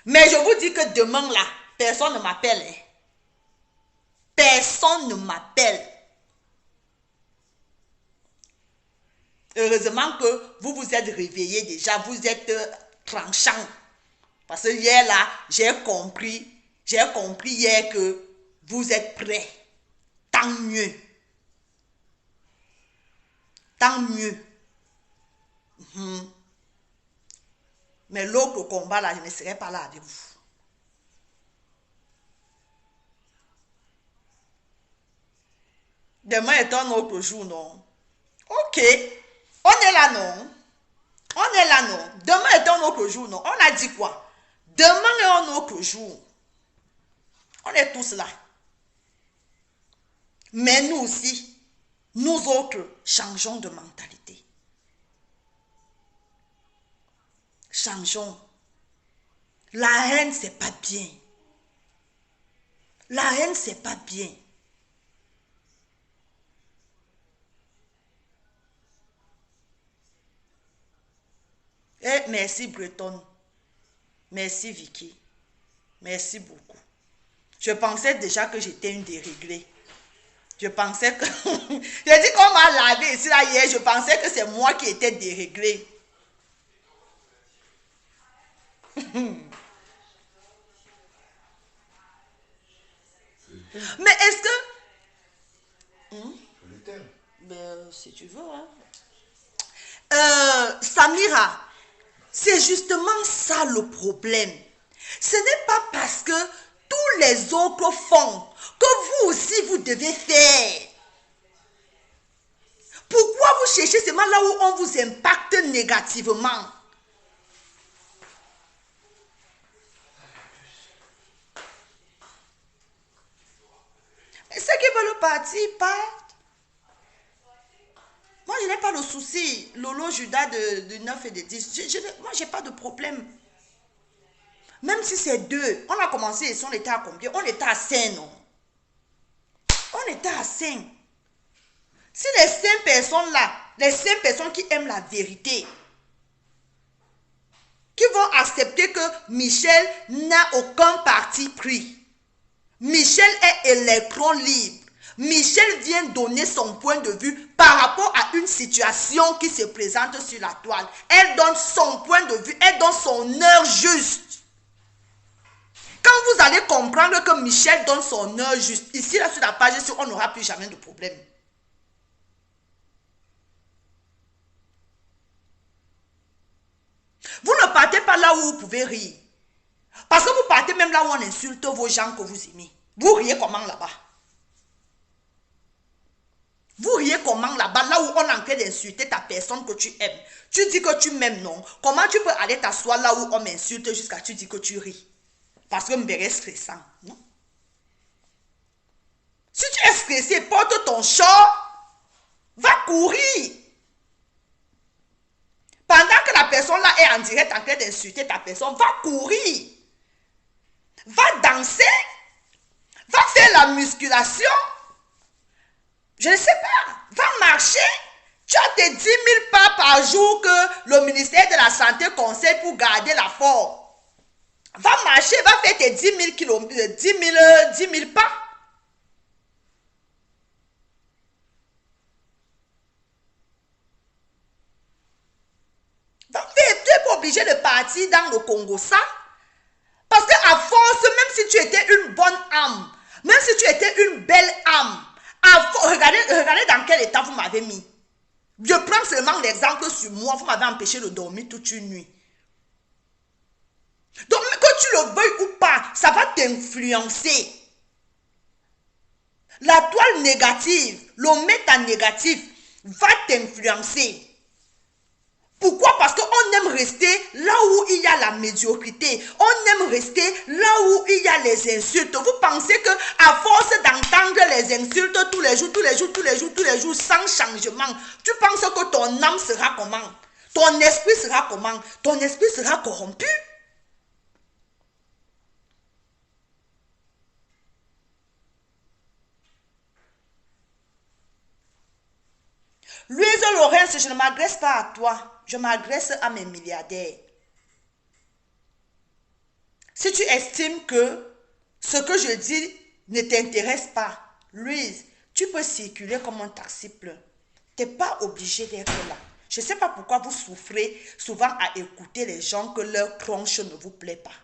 Mais je vous dis que demain, là, personne ne m'appelle. Hein. Personne ne m'appelle. Heureusement que vous vous êtes réveillés déjà, vous êtes tranchant. Parce que hier, là, j'ai compris hier que vous êtes prêts. Tant mieux. Tant mieux. Mais l'autre combat, là, je ne serai pas là avec vous. Demain est un autre jour, non? Ok. On est là, non? On est là, non? Demain est un autre jour, non? On a dit quoi? Demain est un autre jour. On est tous là. Mais nous aussi, nous autres, changeons de mentalité. Changeons. La haine, c'est pas bien. La haine, c'est pas bien. Eh, merci Breton. Merci Vicky. Merci beaucoup. Je pensais déjà que j'étais une déréglée. Je pensais que... J'ai dit qu'on m'a lavé ici là hier. Je pensais que c'est moi qui étais déréglée. Mais est-ce que... Ben, si tu veux, hein. Samira, c'est justement ça le problème. Ce n'est pas parce que tous les autres font que vous aussi vous devez faire. Pourquoi vous cherchez seulement là où on vous impacte négativement? Mais ceux qui veulent partir, partent. Moi, je n'ai pas de souci. Lolo, Judas de 9 et de 10. Moi, je n'ai pas de problème. Même si c'est 2. On a commencé ici, on était à combien? On était à 5, non? On était à 5. Si les 5 personnes là, les 5 personnes qui aiment la vérité, qui vont accepter que Michel n'a aucun parti pris, Michel est électron libre, Michel vient donner son point de vue par rapport à une situation qui se présente sur la toile. Elle donne son point de vue, elle donne son heure juste. Quand vous allez comprendre que Michel donne son heure juste, ici là sur la page, on n'aura plus jamais de problème. Vous ne partez pas là où vous pouvez rire. Parce que vous partez même là où on insulte vos gens que vous aimez. Vous riez comment là-bas? Vous riez comment là-bas, là où on est en train d'insulter ta personne que tu aimes. Tu dis que tu m'aimes, non? Comment tu peux aller t'asseoir là où on m'insulte jusqu'à tu dis que tu ris? Parce que me verrait stressant, non? Si tu es stressé, porte ton short, va courir. Pendant que la personne là est en direct en train d'insulter ta personne, va courir. Va danser. Va faire la musculation. Je ne sais pas. Va marcher. Tu as tes 10 000 pas par jour que le ministère de la Santé conseille pour garder la forme. Va marcher, va faire tes 10 000 pas. Va faire, tu n'es pas obligé de partir dans le Congo, ça. Parce qu'à force, même si tu étais une bonne âme, même si tu étais une belle âme, regardez dans quel état vous m'avez mis. Je prends seulement l'exemple sur moi, vous m'avez empêché de dormir toute une nuit. Donc, que tu le veuilles ou pas, ça va t'influencer. La toile négative, le méta négatif, va t'influencer. Pourquoi? Parce qu'on aime rester là où il y a la médiocrité. On aime rester là où il y a les insultes. Vous pensez que à force d'entendre les insultes tous les jours, sans changement, tu penses que ton âme sera comment? Ton esprit sera comment? Ton esprit sera corrompu. Louise Laurence, je ne m'adresse pas à toi. Je m'adresse à mes milliardaires. Si tu estimes que ce que je dis ne t'intéresse pas, Louise, tu peux circuler comme un taxi plein. Tu n'es pas obligé d'être là. Je ne sais pas pourquoi vous souffrez souvent à écouter les gens que leur tronche ne vous plaît pas.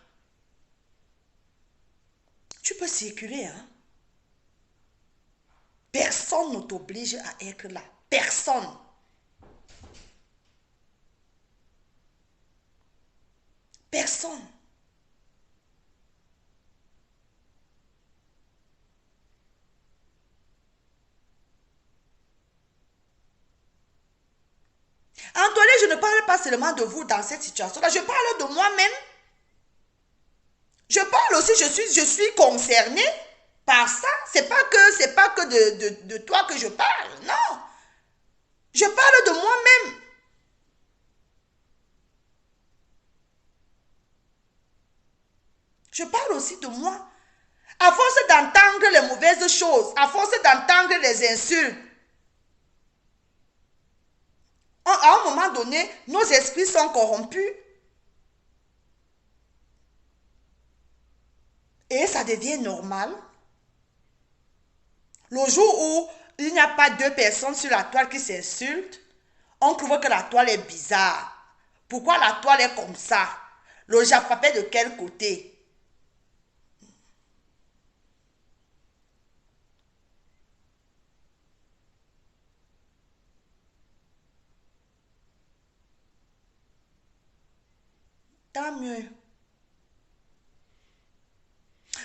Tu peux circuler, hein? Personne ne t'oblige à être là. Personne. Personne. Antoine, je ne parle pas seulement de vous dans cette situation-là, je parle de moi-même. Je parle aussi, je suis concernée par ça. C'est pas que de toi que je parle, non. Je parle de moi-même. Je parle aussi de moi. À force d'entendre les mauvaises choses, à force d'entendre les insultes, à un moment donné, nos esprits sont corrompus. Et ça devient normal. Le jour où il n'y a pas deux personnes sur la toile qui s'insultent, on trouve que la toile est bizarre. Pourquoi la toile est comme ça? Le jappapé de quel côté? Tant mieux.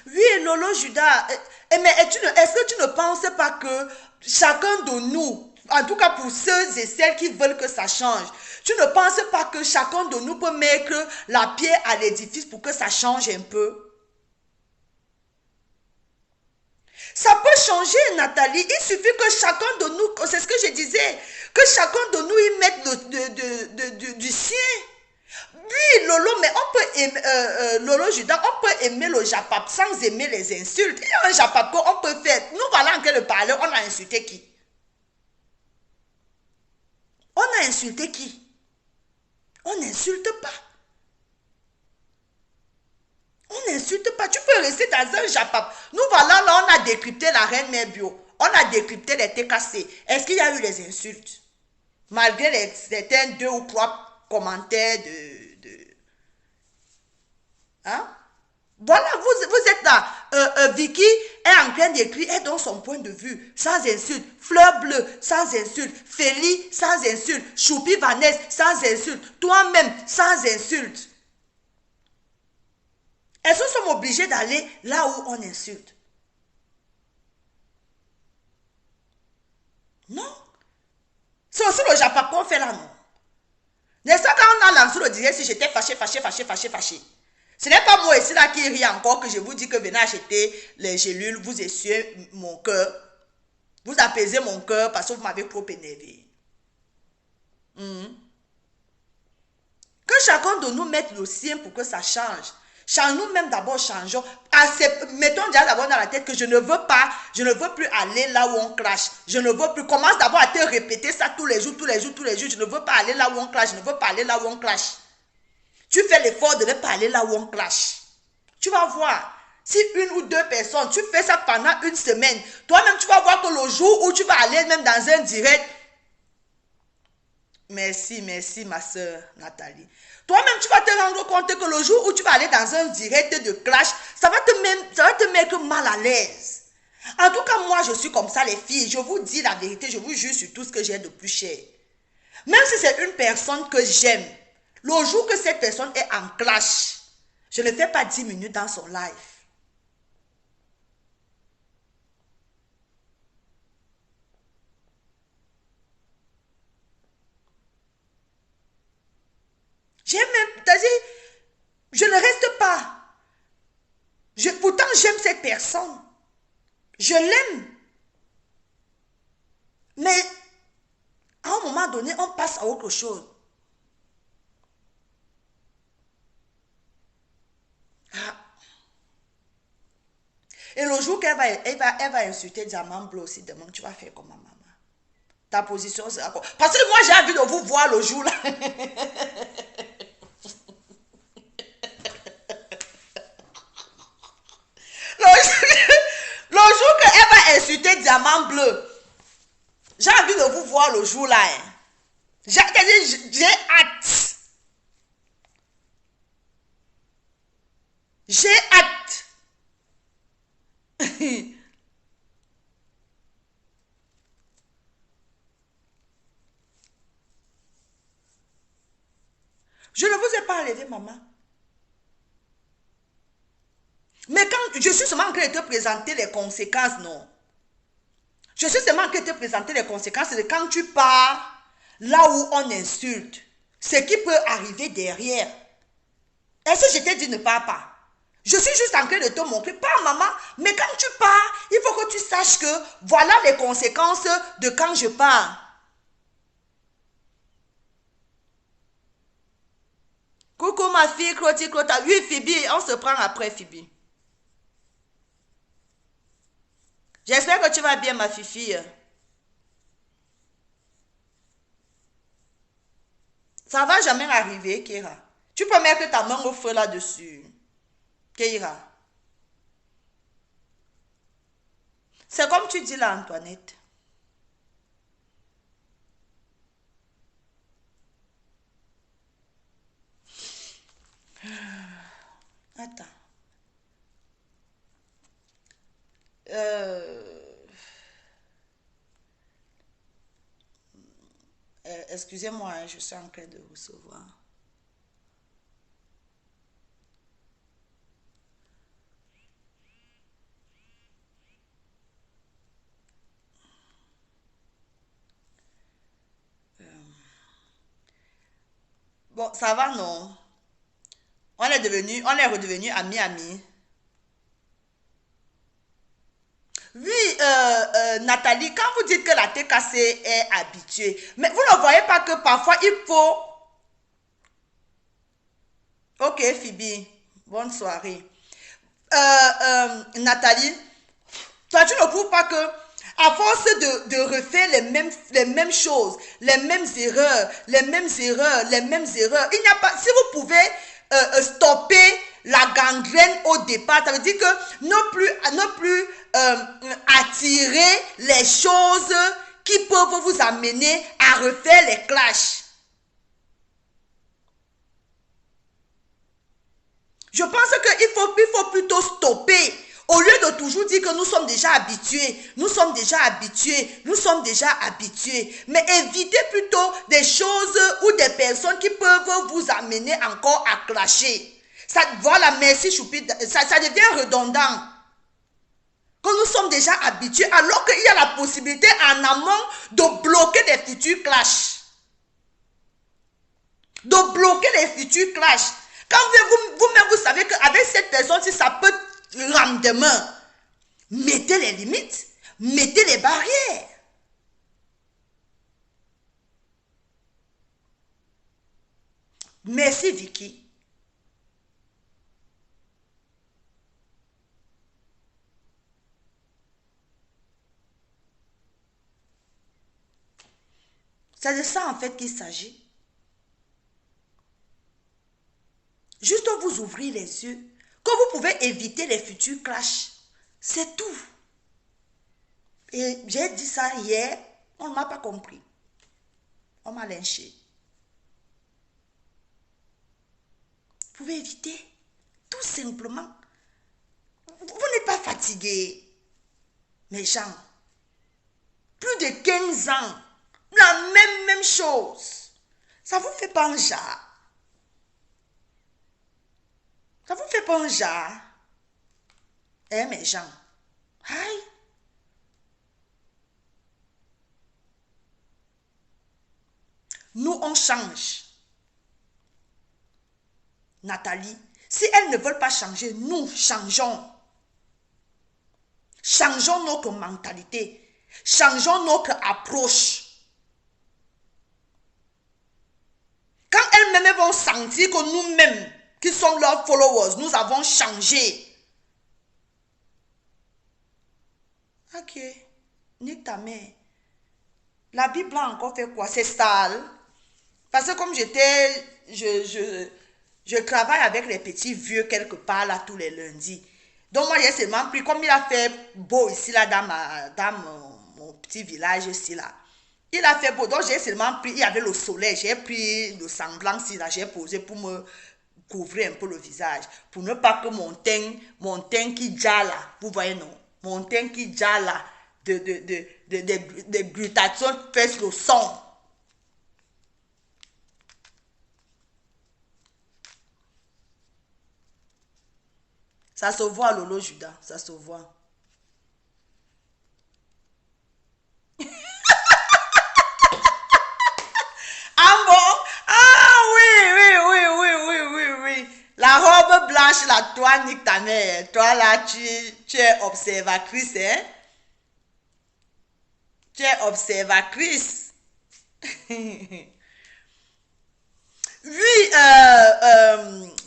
Oui, Lolo Judas, mais est-ce que tu ne penses pas que chacun de nous, en tout cas pour ceux et celles qui veulent que ça change, tu ne penses pas que chacun de nous peut mettre la pierre à l'édifice pour que ça change un peu? Ça peut changer, Nathalie. Il suffit que chacun de nous, c'est ce que je disais, que chacun de nous y mette du sien. Oui, Lolo, mais on peut aimer, Lolo Judas, on peut aimer le Japap sans aimer les insultes. Il y a un Japap qu'on peut faire. Nous voilà en train de parler, on a insulté qui? On a insulté qui? On n'insulte pas. On n'insulte pas. Tu peux rester dans un Japap. Nous voilà, là, on a décrypté la reine mère bio. On a décrypté les TKC. Est-ce qu'il y a eu des insultes? Malgré certains 2 ou 3 commentaires hein? Voilà, vous êtes là. Vicky est en train d'écrire, elle donne son point de vue, sans insulte. Fleur bleue, sans insulte. Félie, sans insulte. Choupi Vanessa, sans insulte. Toi-même, sans insulte. Est-ce que nous sommes obligés d'aller là où on insulte? Non. C'est aussi le Japon qu'on fait là, non? N'est-ce pas quand on a lancé le direct, si j'étais fâché. Ce n'est pas moi ici là qui rit encore que je vous dis que venez acheter les gélules, vous essuyez mon cœur, vous apaisez mon cœur parce que vous m'avez trop énervé. Que chacun de nous mette le sien pour que ça change. Nous-mêmes d'abord changeons. Mettons déjà d'abord dans la tête que je ne veux plus aller là où on crache. Je ne veux plus. Commence d'abord à te répéter ça tous les jours. Je ne veux pas aller là où on crache. Je ne veux pas aller là où on crache. Tu fais l'effort de ne pas aller là où on crache. Tu vas voir. Si 1 ou 2 personnes, tu fais ça pendant une semaine, toi-même tu vas voir que le jour où tu vas aller même dans un direct. Merci ma soeur Nathalie. Toi-même, tu vas te rendre compte que le jour où tu vas aller dans un direct de clash, ça va te mettre mal à l'aise. En tout cas, moi, je suis comme ça, les filles. Je vous dis la vérité, je vous jure sur tout ce que j'ai de plus cher. Même si c'est une personne que j'aime, le jour que cette personne est en clash, je ne fais pas 10 minutes dans son live. Je ne reste pas. Pourtant, j'aime cette personne. Je l'aime. Mais, à un moment donné, on passe à autre chose. Ah. Et le jour qu'elle va insulter Diamant Bleu aussi demain, tu vas faire comment, maman? Ta position sera quoi? Parce que moi, j'ai envie de vous voir le jour là. Le jour qu'elle va insulter Diamant Bleu, j'ai envie de vous voir le jour là. Hein. J'ai hâte. J'ai hâte. Je ne vous ai pas enlevé, maman. Mais quand je suis seulement en train de te présenter les conséquences, non. Je suis seulement en train de te présenter les conséquences de quand tu pars là où on insulte. Ce qui peut arriver derrière. Est-ce que je t'ai dit ne pars pas? Je suis juste en train de te montrer, pas maman, mais quand tu pars, il faut que tu saches que voilà les conséquences de quand je pars. Coucou ma fille, Cloti. Oui, Phoebe, on se prend après, Phoebe. J'espère que tu vas bien, ma fifi. Ça va jamais arriver, Kira. Tu peux mettre ta main au feu là-dessus. Kira. C'est comme tu dis là, Antoinette. Attends. Excusez-moi, hein, je suis en train de recevoir. Bon, ça va, non? On est redevenu amis. Oui, Nathalie, quand vous dites que la TKC est habituée, mais vous ne voyez pas que parfois il faut... Ok, Phoebe. Bonne soirée. Nathalie, toi, tu ne trouves pas que à force de refaire les mêmes choses, les mêmes erreurs, il n'y a pas, si vous pouvez stopper la gangrène au départ, ça veut dire que ne plus attirer les choses qui peuvent vous amener à refaire les clashs. Je pense qu'il faut plutôt stopper. Au lieu de toujours dire que nous sommes déjà habitués, mais évitez plutôt des choses ou des personnes qui peuvent vous amener encore à clasher. Ça, voilà, merci Choupi, ça devient redondant. Que nous sommes déjà habitués, alors qu'il y a la possibilité en amont de bloquer des futurs clashs. Quand vous-même, vous savez qu'avec cette personne, si ça peut rendre demain, mettez les limites, mettez les barrières. Merci Vicky. C'est de ça en fait qu'il s'agit. Juste vous ouvrir les yeux, que vous pouvez éviter les futurs clashs. C'est tout. Et j'ai dit ça hier, on ne m'a pas compris. On m'a lynché. Vous pouvez éviter, tout simplement. Vous n'êtes pas fatigué. Mes gens, plus de 15 ans, la même chose. Ça vous fait pas un jar. Ça vous fait pas un jar. Eh mes gens. Aïe. Nous, on change. Nathalie, si elles ne veulent pas changer, nous changeons. Changeons notre mentalité. Changeons notre approche. Quand elles-mêmes vont sentir que nous-mêmes, qui sommes leurs followers, nous avons changé. Ok, nique ta mère. La Bible a encore fait quoi? C'est sale. Parce que comme je travaille avec les petits vieux quelque part là tous les lundis. Donc moi j'ai seulement pris, comme il a fait beau ici là dans mon petit village ici là. Il a fait beau, donc j'ai seulement pris, il y avait le soleil, j'ai pris le semblant ici là, j'ai posé pour me couvrir un peu le visage. Pour ne pas que mon teint qui déjà là, vous voyez non, mon teint qui déjà là, de glutathione fait le son. Ça se voit, Lolo Judas, ça se voit. Ah bon? Ah oui. La robe blanche, là, toi, nique ta mère. Toi, là, tu es observatrice, hein? Tu es observatrice. Oui,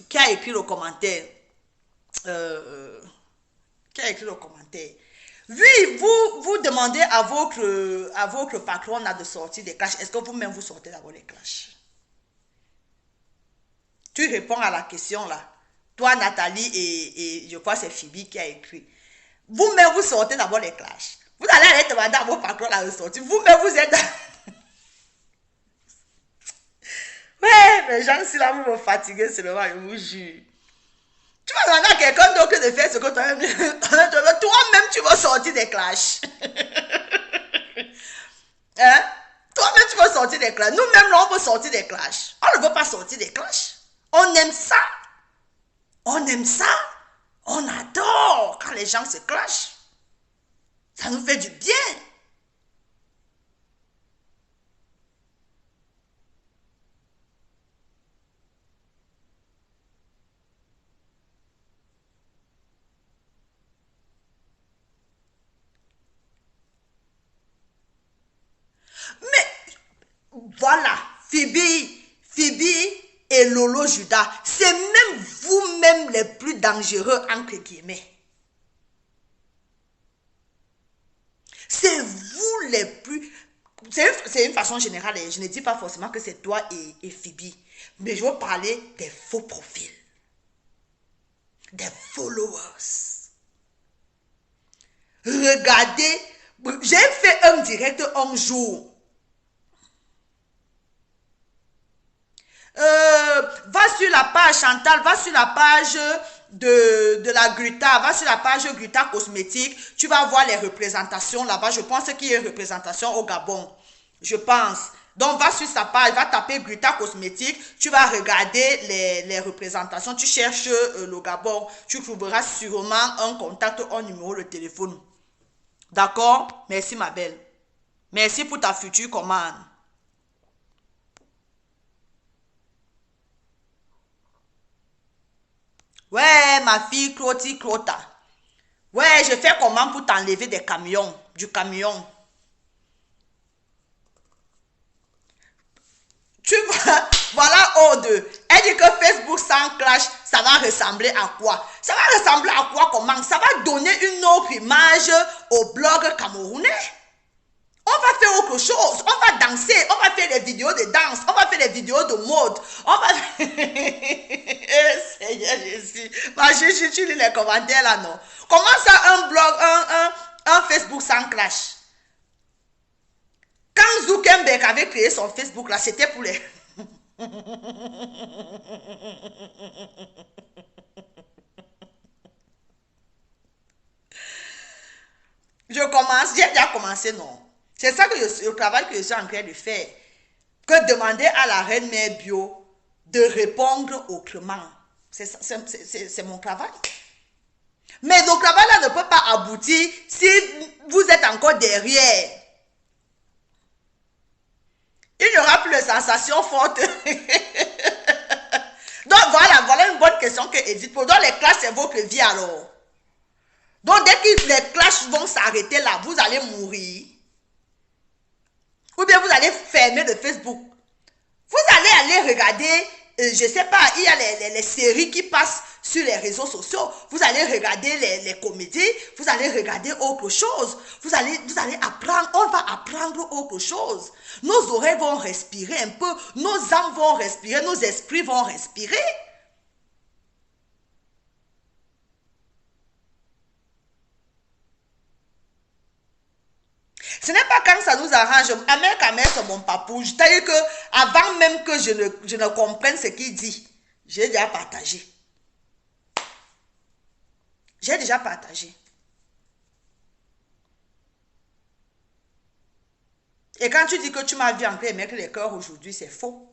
qui a écrit le commentaire? Euh, qui a écrit le commentaire? Oui, vous demandez à votre patron là, de sortir des clashs. Est-ce que vous-même vous sortez d'abord les clashs? Tu réponds à la question là. Toi, Nathalie, et je crois que c'est Phoebe qui a écrit. Vous-même, vous sortez d'abord les clashs. Vous allez aller demander à vos patrons là de sortir. Vous-même, vous êtes... Ouais, mais gens, si là, vous me fatiguez seulement, je vous jure. Tu vas demander à quelqu'un d'autre de faire ce que toi-même... Toi-même, tu vas sortir des clashs. Hein? Toi-même, tu vas sortir des clashs. Nous-mêmes, là, on veut sortir des clashs. On ne veut pas sortir des clashs. On aime ça. On aime ça. On adore quand les gens se clashent. Ça nous fait du bien. Mais voilà, Phoebe et Lolo Judas, c'est même même les plus dangereux, entre guillemets. C'est vous les plus... C'est une façon générale, je ne dis pas forcément que c'est toi et Phoebe, mais je veux parler des faux profils, des followers. Regardez, j'ai fait un direct un jour. Va sur la page Chantal, va sur la page de la Gruta, va sur la page Gruta Cosmétique, tu vas voir les représentations là-bas. Je pense qu'il y a une représentation au Gabon, je pense. Donc va sur sa page, va taper Gruta Cosmétique, tu vas regarder les représentations, tu cherches le Gabon, tu trouveras sûrement un contact, un numéro de téléphone. D'accord? Merci ma belle. Merci pour ta future commande. Ouais, ma fille Cloti Clota. Ouais, je fais comment pour t'enlever des camions, du camion. Tu vois, voilà Aude. Elle dit que Facebook sans clash, ça va ressembler à quoi? Ça va ressembler à quoi comment? Ça va donner une autre image au blog camerounais. On va faire autre chose. On va danser. On va faire des vidéos de danse. On va faire des vidéos de mode. On va... Seigneur Jésus. Tu lis les commentaires là, non? Comment ça, un blog, un Facebook sans clash? Quand Zuckerberg avait créé son Facebook là, c'était pour les... Je commence, j'ai déjà commencé, non? C'est ça que le travail que je suis en train de faire. Que demander à la reine mère bio de répondre autrement. C'est mon travail. Mais le travail là ne peut pas aboutir si vous êtes encore derrière. Il n'y aura plus de sensations fortes. Donc voilà une bonne question que Edith pose. Donc les classes, c'est votre vie alors. Donc dès que les classes vont s'arrêter là, vous allez mourir. Ou bien vous allez fermer le Facebook. Vous allez aller regarder, je ne sais pas, il y a les séries qui passent sur les réseaux sociaux. Vous allez regarder les comédies, vous allez regarder autre chose. Vous allez apprendre, on va apprendre autre chose. Nos oreilles vont respirer un peu, nos âmes vont respirer, nos esprits vont respirer. Ce n'est pas quand ça nous arrange. Amel Kamel, c'est mon papou. C'est-à-dire que avant même que je ne comprenne ce qu'il dit, j'ai déjà partagé. J'ai déjà partagé. Et quand tu dis que tu m'as vu en train de mettre les cœurs aujourd'hui, c'est faux.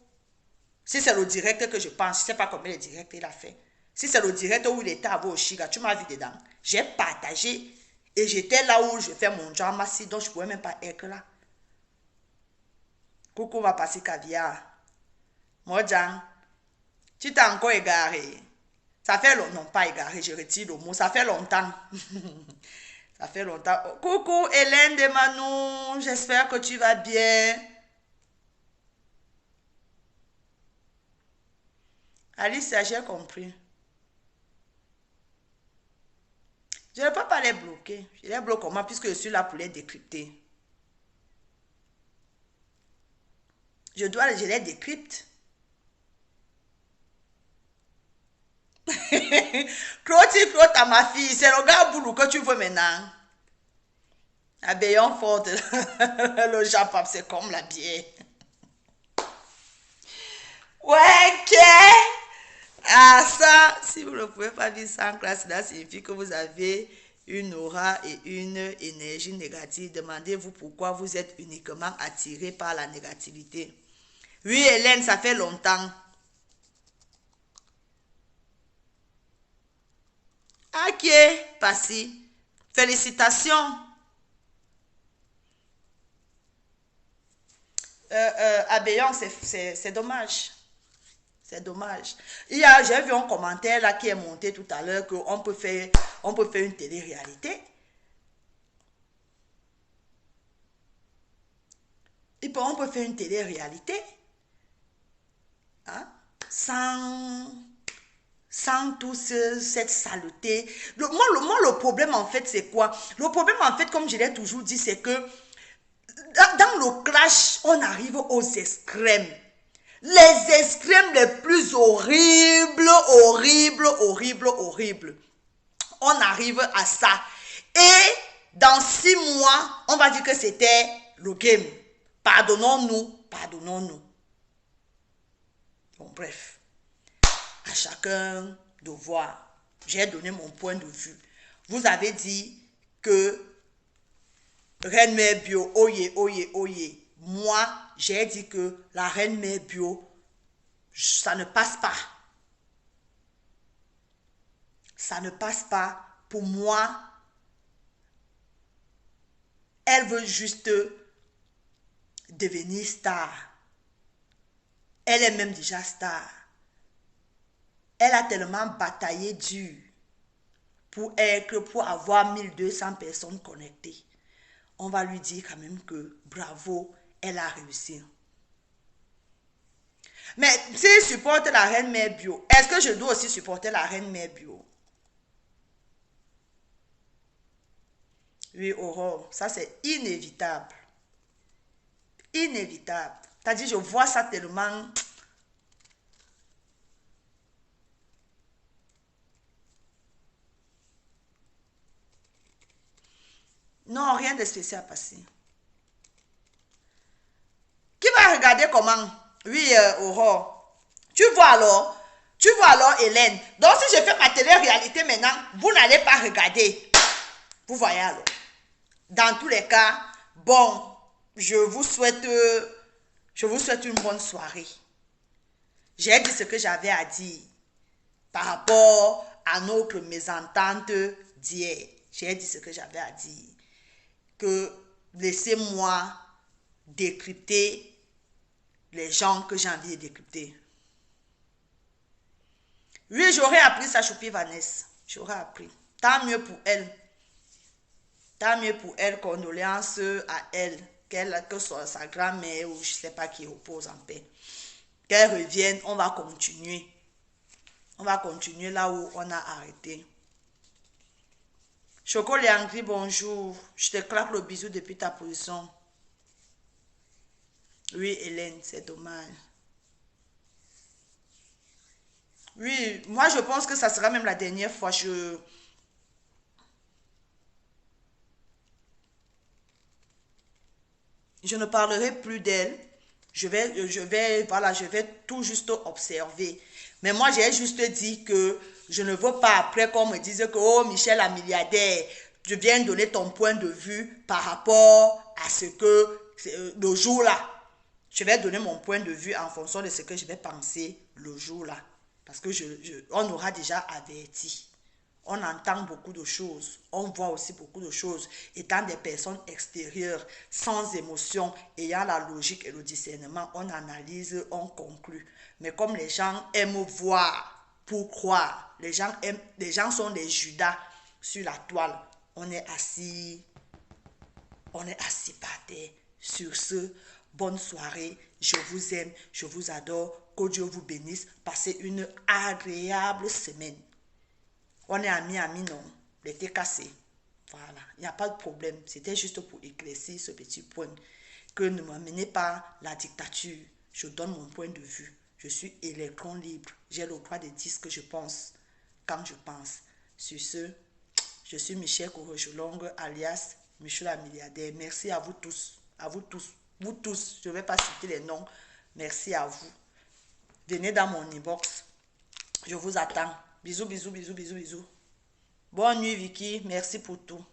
Si c'est le direct que je pense, je ne sais pas combien de directs il a fait. Si c'est le direct où il était à Oshiga, tu m'as vu dedans. J'ai partagé. Et j'étais là où je fais mon drama, donc je ne pouvais même pas être là. Coucou ma passer caviar. Mojan, tu t'es encore égaré. Ça fait longtemps, non pas égaré, je retire le mot. Ça fait longtemps. Ça fait longtemps. Oh, coucou Hélène de Manou, j'espère que tu vas bien. Alice, j'ai compris. Je ne peux pas les bloquer. Je les bloque comment puisque je suis là pour les décrypter. Je les décrypte. Claude à ma fille, c'est le gars boulot que tu veux maintenant. Abéon forte, le Japon, c'est comme la bière. Ouais, ok. Ah, ça, si vous ne pouvez pas vivre sans classe, cela signifie que vous avez une aura et une énergie négative. Demandez-vous pourquoi vous êtes uniquement attiré par la négativité. Oui, Hélène, ça fait longtemps. Ok, Passy. Félicitations. Abéon, c'est dommage. C'est dommage. J'ai vu un commentaire là qui est monté tout à l'heure qu'on peut faire une télé-réalité. On peut faire une télé-réalité. Hein? Sans sans toute cette saleté. Le problème, en fait, c'est quoi? Le problème, en fait, comme je l'ai toujours dit, c'est que dans le clash, on arrive aux extrêmes. Les extrêmes les plus horribles, horribles, horribles, horribles. On arrive à ça. Et dans 6 mois, on va dire que c'était le game. Pardonnons-nous, pardonnons-nous. Bon, bref. À chacun de voir. J'ai donné mon point de vue. Vous avez dit que Reine Mère Bio, oye, oye, oye. Moi, j'ai dit que la Reine Mère Bio, ça ne passe pas. Ça ne passe pas. Pour moi, elle veut juste devenir star. Elle est même déjà star. Elle a tellement bataillé dur pour avoir 1200 personnes connectées. On va lui dire quand même que bravo, elle a réussi. Mais s'il supporte la Reine Mère Bio, est-ce que je dois aussi supporter la Reine Mère Bio? Oui, Aurore, ça c'est inévitable. Inévitable. C'est-à-dire, je vois ça tellement... Non, rien de spécial passé. Qui va regarder comment? Oui, Aurore. Tu vois alors, Hélène. Donc, si je fais ma télé-réalité maintenant, vous n'allez pas regarder. Vous voyez alors. Dans tous les cas, bon, je vous souhaite une bonne soirée. J'ai dit ce que j'avais à dire par rapport à notre mésentente d'hier. J'ai dit ce que j'avais à dire. Que laissez-moi décrypter les gens que j'ai envie de décrypter. Oui, j'aurais appris ça, Choupi Vanessa. J'aurais appris. Tant mieux pour elle. Tant mieux pour elle. Condoléances à elle. Que soit sa grand-mère ou je ne sais pas qui repose en paix. Qu'elle revienne, on va continuer. On va continuer là où on a arrêté. Choco Léangri, bonjour. Je te claque le bisou depuis ta position. Oui, Hélène, c'est dommage. Oui, moi je pense que ça sera même la dernière fois. Je ne parlerai plus d'elle. Voilà, je vais tout juste observer. Mais moi, j'ai juste dit que je ne veux pas après qu'on me dise que, oh, Michel la milliardaire, je viens donner ton point de vue par rapport à ce que, le jour-là. Je vais donner mon point de vue en fonction de ce que je vais penser le jour-là. Parce que on aura déjà averti. On entend beaucoup de choses, on voit aussi beaucoup de choses. Étant des personnes extérieures, sans émotion, ayant la logique et le discernement, on analyse, on conclut. Mais comme les gens aiment voir pour croire, les gens sont des Judas sur la toile. On est assis par terre. Sur ce, bonne soirée, je vous aime, je vous adore, que Dieu vous bénisse, passez une agréable semaine. On est amis, non. L'été cassé. Voilà, il n'y a pas de problème. C'était juste pour éclaircir ce petit point. Que ne m'amenez pas la dictature. Je donne mon point de vue. Je suis électron libre. J'ai le droit de dire ce que je pense quand je pense. Sur ce, je suis Michel Korojolong, alias Michel la milliardaire. Merci à vous tous. À vous tous. Vous tous. Je ne vais pas citer les noms. Merci à vous. Venez dans mon inbox. Je vous attends. Bisous, bisous, bisous, bisous, bisous. Bonne nuit, Vicky. Merci pour tout.